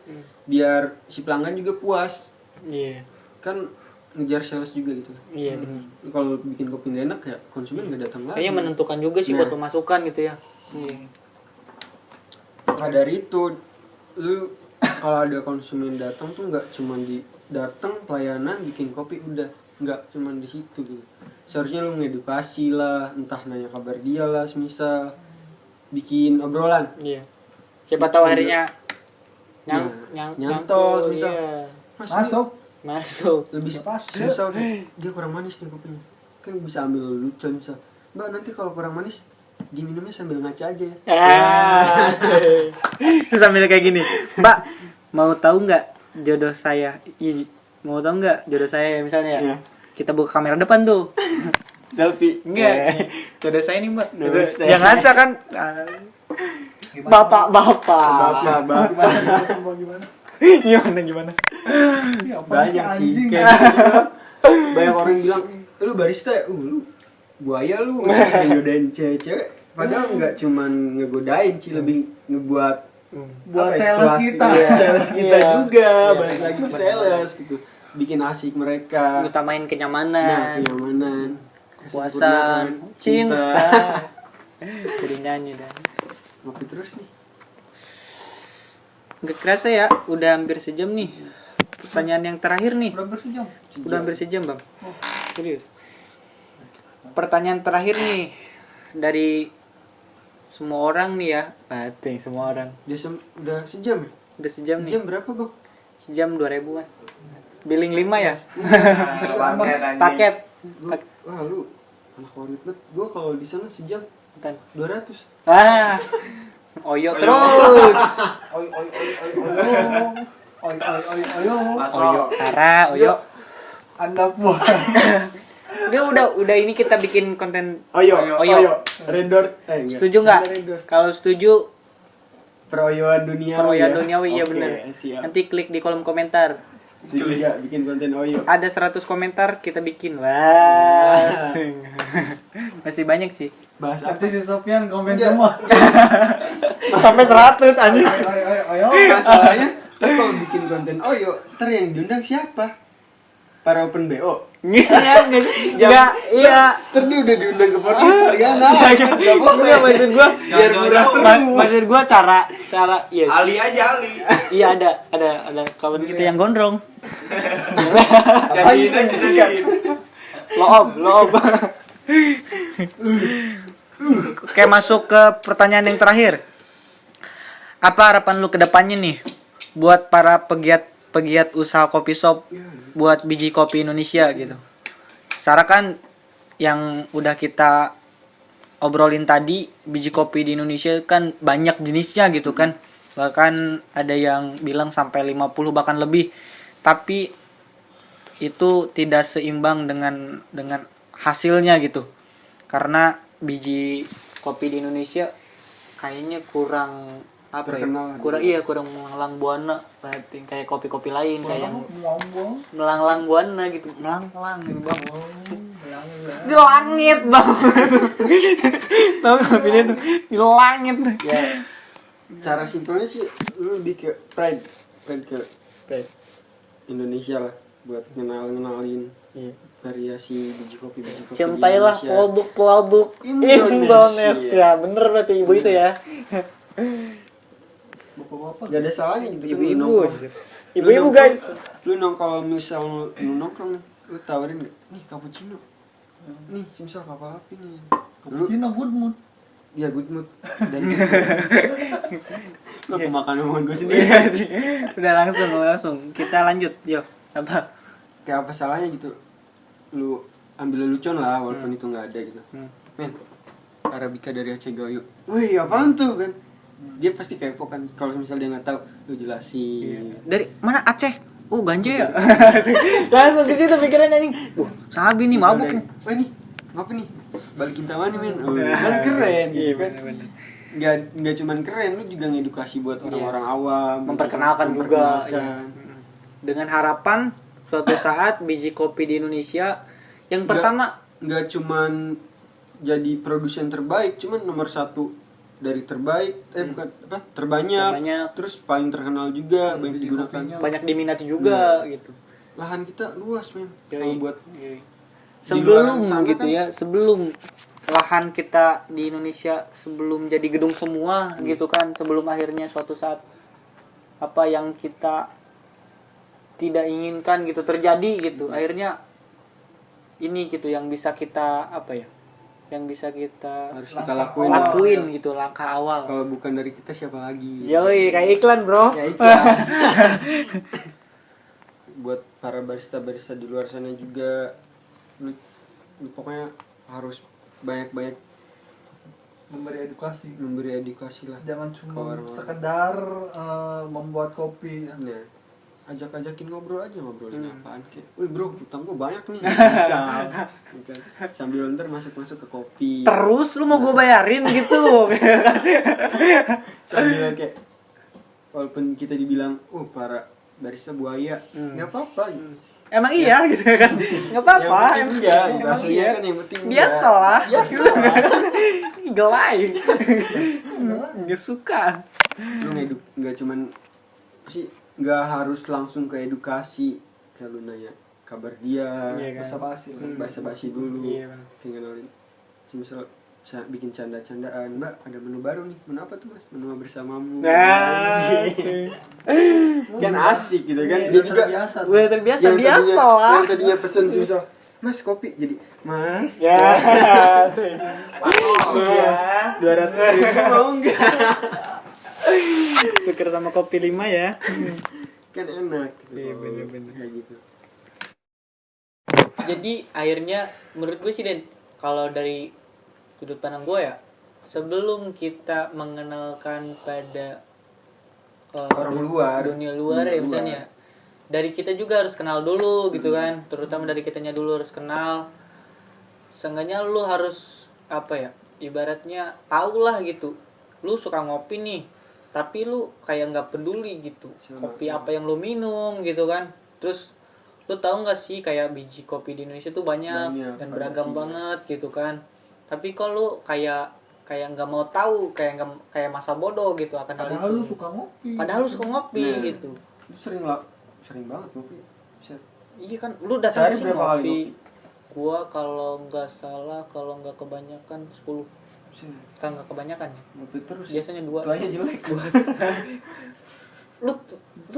biar si pelanggan juga puas. Iya. Kan ngejar sales juga gitu. Iya benar. Kalau bikin kopi nggak enak ya konsumen nggak datang lagi. Kayaknya menentukan juga sih Nah. buat pemasukan gitu ya. Iya. Maka dari itu lu kalau ada konsumen datang tuh nggak cuma di datang pelayanan bikin kopi udah, nggak cuma di situ gitu. Seharusnya lu ngedukasi lah, entah nanya kabar dia lah, semisal bikin obrolan. Iya. Siapa tahu akhirnya Nah, nyantol nyantol, misal. iya. Mas, Masuk. Masuk. lebih Udah pas. misal dia kurang manis nih kopinya, kan bisa ambil lucu misal, mbak nanti kalau kurang manis diminumnya sambil ngaca aja ya. Terus sambil kayak gini, Mbak, mau tahu nggak jodoh saya? Mau tahu nggak jodoh saya misalnya ya? Iya. Kita buka kamera depan tuh. Selfie Enggak. Jodoh saya nih, Mbak. Jodoh Gitu. saya. Yang ngaca kan bapak-bapak. Gimana? Gimana? Ini apa Banyak sih anjing? kayak gitu. Banyak orang bilang lu barista ya, lu buaya lu ngegodain cewek-cewek, padahal nggak cuman ngegodain sih, lebih ngebuat Buat apa, sales eksplorasi. kita. Iya, sales kita Iya. juga, Iya, balik lagi ke sales gitu, bikin asik mereka. Utamain Nah, kenyamanan, kenyamanan, kepuasan, kesempurnaan, cinta. Jadi nyanyi dah. Ngopi terus nih. Nggak kerasa ya, udah hampir sejam nih. Pertanyaan yang terakhir nih. Udah bersejam. Udah hampir sejam, Bang. Serius. Pertanyaan terakhir nih dari semua orang nih ya. Bating semua orang. Udah sejam ya? Udah sejam nih. Jam berapa bang? Sejam 2.000, Mas. Billing 5 ya? Paket, Paket. Wah lu anak korit banget. Gue kalau di sana sejam Bukan. 200. Ah. Oyo terus. Oi oi oi oi oi. Oi oi oi oi. Oyo Tara, Oyo. Anda puas. Udah ini kita bikin konten. Oyo. Redor. Enggak. Setuju nggak? Kalau setuju Peroyoan dunia. peroyoan duniawi ya Oke, bener. Siap. Nanti klik di kolom komentar. Setuju nggak bikin konten Oyo? Ada 100 komentar kita bikin. Wah. Pasti banyak sih. Bahas apa? Nanti si Sofian komen Iya. semua. Sampai 100 anjing. Ayo. Masalahnya lu kalau bikin konten Oyo, ntar yang diundang siapa? Para open BO. Enggak, iya. Terus udah diundang ke podcast Mariana. Enggak, maksud gua biar murah. Maksud gua cara iya. Ali aja Ali. Iya ada kawan kita yang gondrong. Jadi itu disikat. Loob. Oke, masuk ke pertanyaan yang terakhir. Apa harapan lu ke depannya nih buat para pegiat usaha kopi shop, buat biji kopi Indonesia gitu? Secara kan yang udah kita obrolin tadi, biji kopi di Indonesia kan banyak jenisnya gitu kan. Bahkan ada yang bilang sampai 50 bahkan lebih. Tapi itu tidak seimbang dengan hasilnya gitu. Karena biji kopi di Indonesia kayaknya kurang Terkenal. kurang melanglang buana kayak kopi-kopi lain kayak yang melanglang buana gitu, melanglang gitu bang, di langit bang. Tahu kopinya tuh di langit Ya, cara simpelnya sih lu lebih ke pride ke Indonesia lah, buat ngenalin variasi biji kopi cintailah Indonesia. produk Indonesia. Bener berarti ibu itu ya. Bapak-bapak Gak ada salahnya gitu kan, lu Ibu-ibu. nongkrong. Ibu-ibu Lu guys. Lu kalau misal lu nongkrong nih, lu tawarin gak? Nih cappuccino. Nih, misal apa-apa nih. Lu Cina good mood. ya good mood. Dan lu kemakan omongan gue sendiri. Udah langsung kita lanjut. Yo, apa? Kayak apa salahnya gitu. Lu ambil lelucon lah walaupun itu enggak ada gitu. Men, Arabica dari Aceh Gayo. Wih, apaan tuh kan? Dia pasti kepo kan kalau misalnya dia nggak tahu, lu jelasin. Dari mana Aceh? Oh, ganja ya. Langsung ke situ pikirannya anjing. Sabi nih mabuk nih. Wah nih, ngapain nih? Balikin taman nih men. Oh, kan keren gitu kan. Nggak cuman keren, lu juga ngedukasi buat orang-orang awam, Memperkenalkan juga. memperkenalkan. Dengan harapan suatu saat biji kopi di Indonesia yang pertama Nggak cuman jadi produsen terbaik, cuman nomor satu dari terbaik, bukan apa terbanyak, terus paling terkenal juga, banyak digunakan. banyak diminati juga gitu. Lahan kita luas men. Yoi. Kalau buat Sebelum sana gitu kan- ya, sebelum lahan kita di Indonesia sebelum jadi gedung semua gitu kan, sebelum akhirnya suatu saat apa yang kita tidak inginkan gitu terjadi gitu, akhirnya ini gitu yang bisa kita apa ya, yang bisa kita harus kita Langkah lakuin. gitu langkah awal. Kalau bukan dari kita siapa lagi? Yoi, kayak iklan bro. Ya iklan. Buat para barista di luar sana juga, lu pokoknya harus banyak memberi edukasi lah. Jangan Ke cuma orang-orang. sekedar membuat kopi. Nah, ajakin ngobrolin apaan kayak, wih bro, utang gua banyak nih. Misal, gitu. Sambil ntar masuk ke kopi. Terus lu mau gue bayarin gitu. Sambil kayak, walaupun kita dibilang, para barista buaya, nggak apa-apa. Emang iya gitu kan. Enggak apa-apa. Yang penting enggak, Emang aslinya iya. kan yang penting Biasalah. Biasalah. Gelai. Enggak suka. Lu nggak cuman sih, nggak harus langsung ke edukasi, kalau nanya kabar dia, Iya kan? basa-basi dulu, Iya, bener. kayak kenalin. Misal bikin canda-candaan, Mbak ada menu baru nih, menu apa tuh Mas? Menu bersamamu. Nah, Kan asik gitu kan. Iya, Dia juga terbiasa. udah terbiasa yang biasa tadinya- lah. yang tadinya pesen misal, Mas kopi, jadi Mas. Ya. Ya. 200.000 mau enggak? Tuker sama kopi 5 ya. Kan enak gitu. Iya, bener-bener. Kayak gitu. Jadi akhirnya menurut gue sih Den, kalau dari sudut pandang gue ya, sebelum kita mengenalkan pada Orang luar. dunia luar ya Dunia misalnya, dari kita juga harus kenal dulu gitu kan, terutama dari kitanya dulu harus kenal. Seenggaknya lu harus apa ya, ibaratnya tahu lah gitu, lu suka ngopi nih tapi lu kayak nggak peduli gitu kopi apa yang lu minum gitu kan. Terus lu tahu nggak sih kayak biji kopi di Indonesia tuh banyak dan beragam banget gitu kan. Tapi kok lu kayak nggak mau tahu, kayak masa bodoh gitu akan hal Padahal lu itu. suka ngopi. Padahal lu suka ngopi Nah. gitu. Itu sering banget ngopi. Bisa Iya kan, lu datang Sehari ke sini berapa kali ngopi. ngopi? Gua kalau nggak salah, kalau nggak kebanyakan 10. Kan nggak kebanyakan ya. Ngopi terus. Biasanya 2. Itu aja jelek. Lu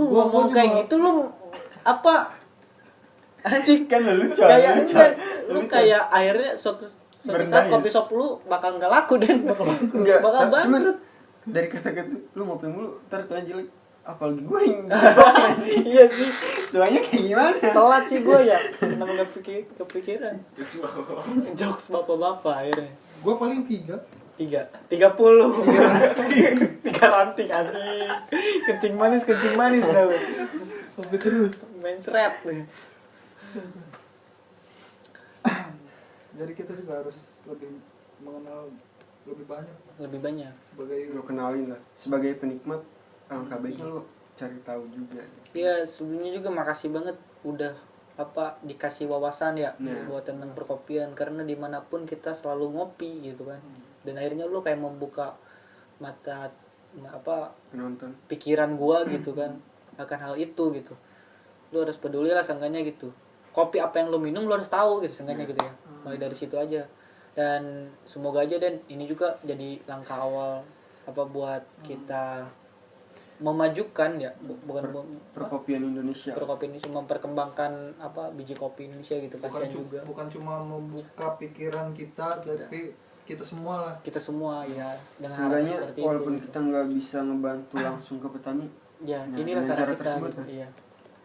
Gua ngomong juga. kayak gitu lu apa? Anjing Kan lucu. kayak lucu. enggak, lu kayak akhirnya suatu saat Berendahin. kopi shop lu bakal nggak laku dan bakal Enggak, bakal cuman bangkrut. dari kata-kata lu ngopi mulu, ntar tuanya jelek. Apalagi gue yang Iya sih, tuanya kayak gimana? telat sih gue ya, kenapa nggak kepikiran. Jokes bapak-bapak akhirnya. Gua paling 3. 30 tiga ranting anjing, kencing manis dah gue. Kopi terus. Main seret nih. Jadi kita juga harus lebih mengenal lebih banyak sebagai Lu kenalin lah sebagai penikmat, alangkah baiknya lu cari tahu juga. Iya, sebelumnya juga makasih banget udah dikasih wawasan ya buat tentang perkopian, karena dimanapun kita selalu ngopi gitu kan. Dan akhirnya lu kayak membuka mata Penonton. pikiran gua gitu kan akan hal itu gitu. Lu harus peduli lah seenggaknya gitu. Kopi apa yang lu minum lu harus tahu gitu seenggaknya gitu ya. Mulai dari situ aja. Dan semoga aja Dan ini juga jadi langkah awal buat kita memajukan ya, bukan Perkopian Indonesia. perkopi ini memperkembangkan biji kopi Indonesia gitu. Kasihan juga bukan cuma membuka pikiran kita, tapi kita semua lah. kita semua ya dengan harapan Seenggaknya seperti walaupun itu. kita nggak bisa ngebantu langsung ke petani, Ya, nah, inilah dengan cara cara kita tersebut, gitu. kan? Iya.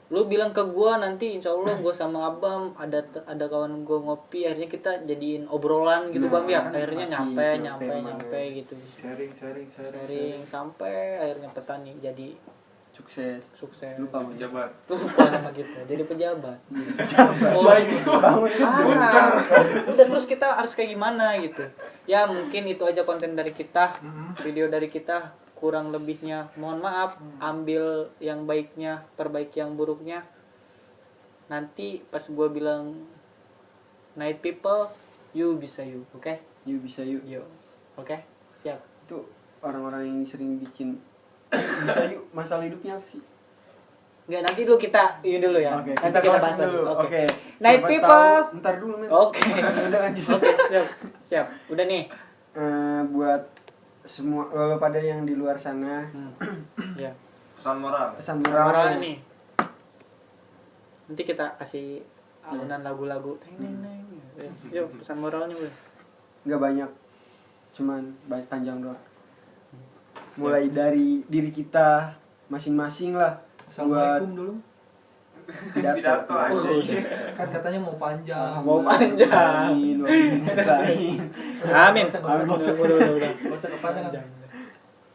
Lu bilang ke gua nanti insya Allah gua sama Abam ada kawan gua ngopi, akhirnya kita jadiin obrolan gitu Nah, Bam ya. kan Akhirnya masih nyampe mana. gitu. Sharing. Sampai akhirnya petani jadi sukses. Lupa Lupa nama kita. Jadi pejabat. bangun Parah. Udah, terus kita harus kayak gimana gitu. Ya mungkin itu aja konten dari kita. Video dari kita. Kurang lebihnya mohon maaf, ambil yang baiknya, perbaiki yang buruknya. Nanti pas gue bilang night people, you bisa you, oke? Yuk bisa yuk. Yo, oke? Siap. Itu orang-orang yang sering bikin bisa yuk masalah hidupnya apa sih? Enggak, nanti dulu kita ini dulu ya. Oke, Nanti kita bahas kelasin lagi. dulu. Oke. Night Siapa people. tahu- Ntar dulu men. Oke. Udah lanjut. Oke, siap. Udah nih. Buat semua pada yang di luar sana, Ya. Pesan moral. pesan Moral moral nih. Nanti kita kasih alunan lagu-lagu. Neng. Yuk, pesan moralnya boleh. nggak banyak, cuman panjang doang. Mulai dari diri kita masing-masing lah. Assalamualaikum dulu. Pidato aja. Kan katanya mau panjang. Mau panjang. Amin, wabillahi. Amin. Udah. Gak usah kepanjangan.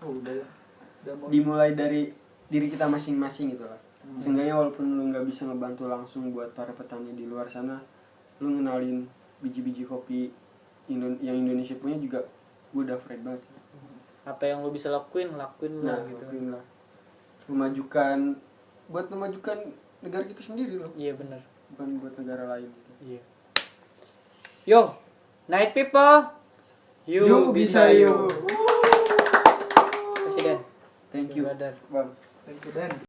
Oh, udah mau. Dimulai dari diri kita masing-masing gitu lah. Seenggaknya walaupun lu nggak bisa ngebantu langsung buat para petani di luar sana, lu ngenalin biji-biji kopi yang Indonesia punya juga gue udah afraid banget. Apa yang lu bisa lakuin lah gitu. lakuin lah. Buat memajukan negara kita sendiri loh, Iya benar. bukan buat negara lain. Iya. Yo, night people. You bisa you. Presiden. Thank you, Brother. Bang. Thank you, Dan.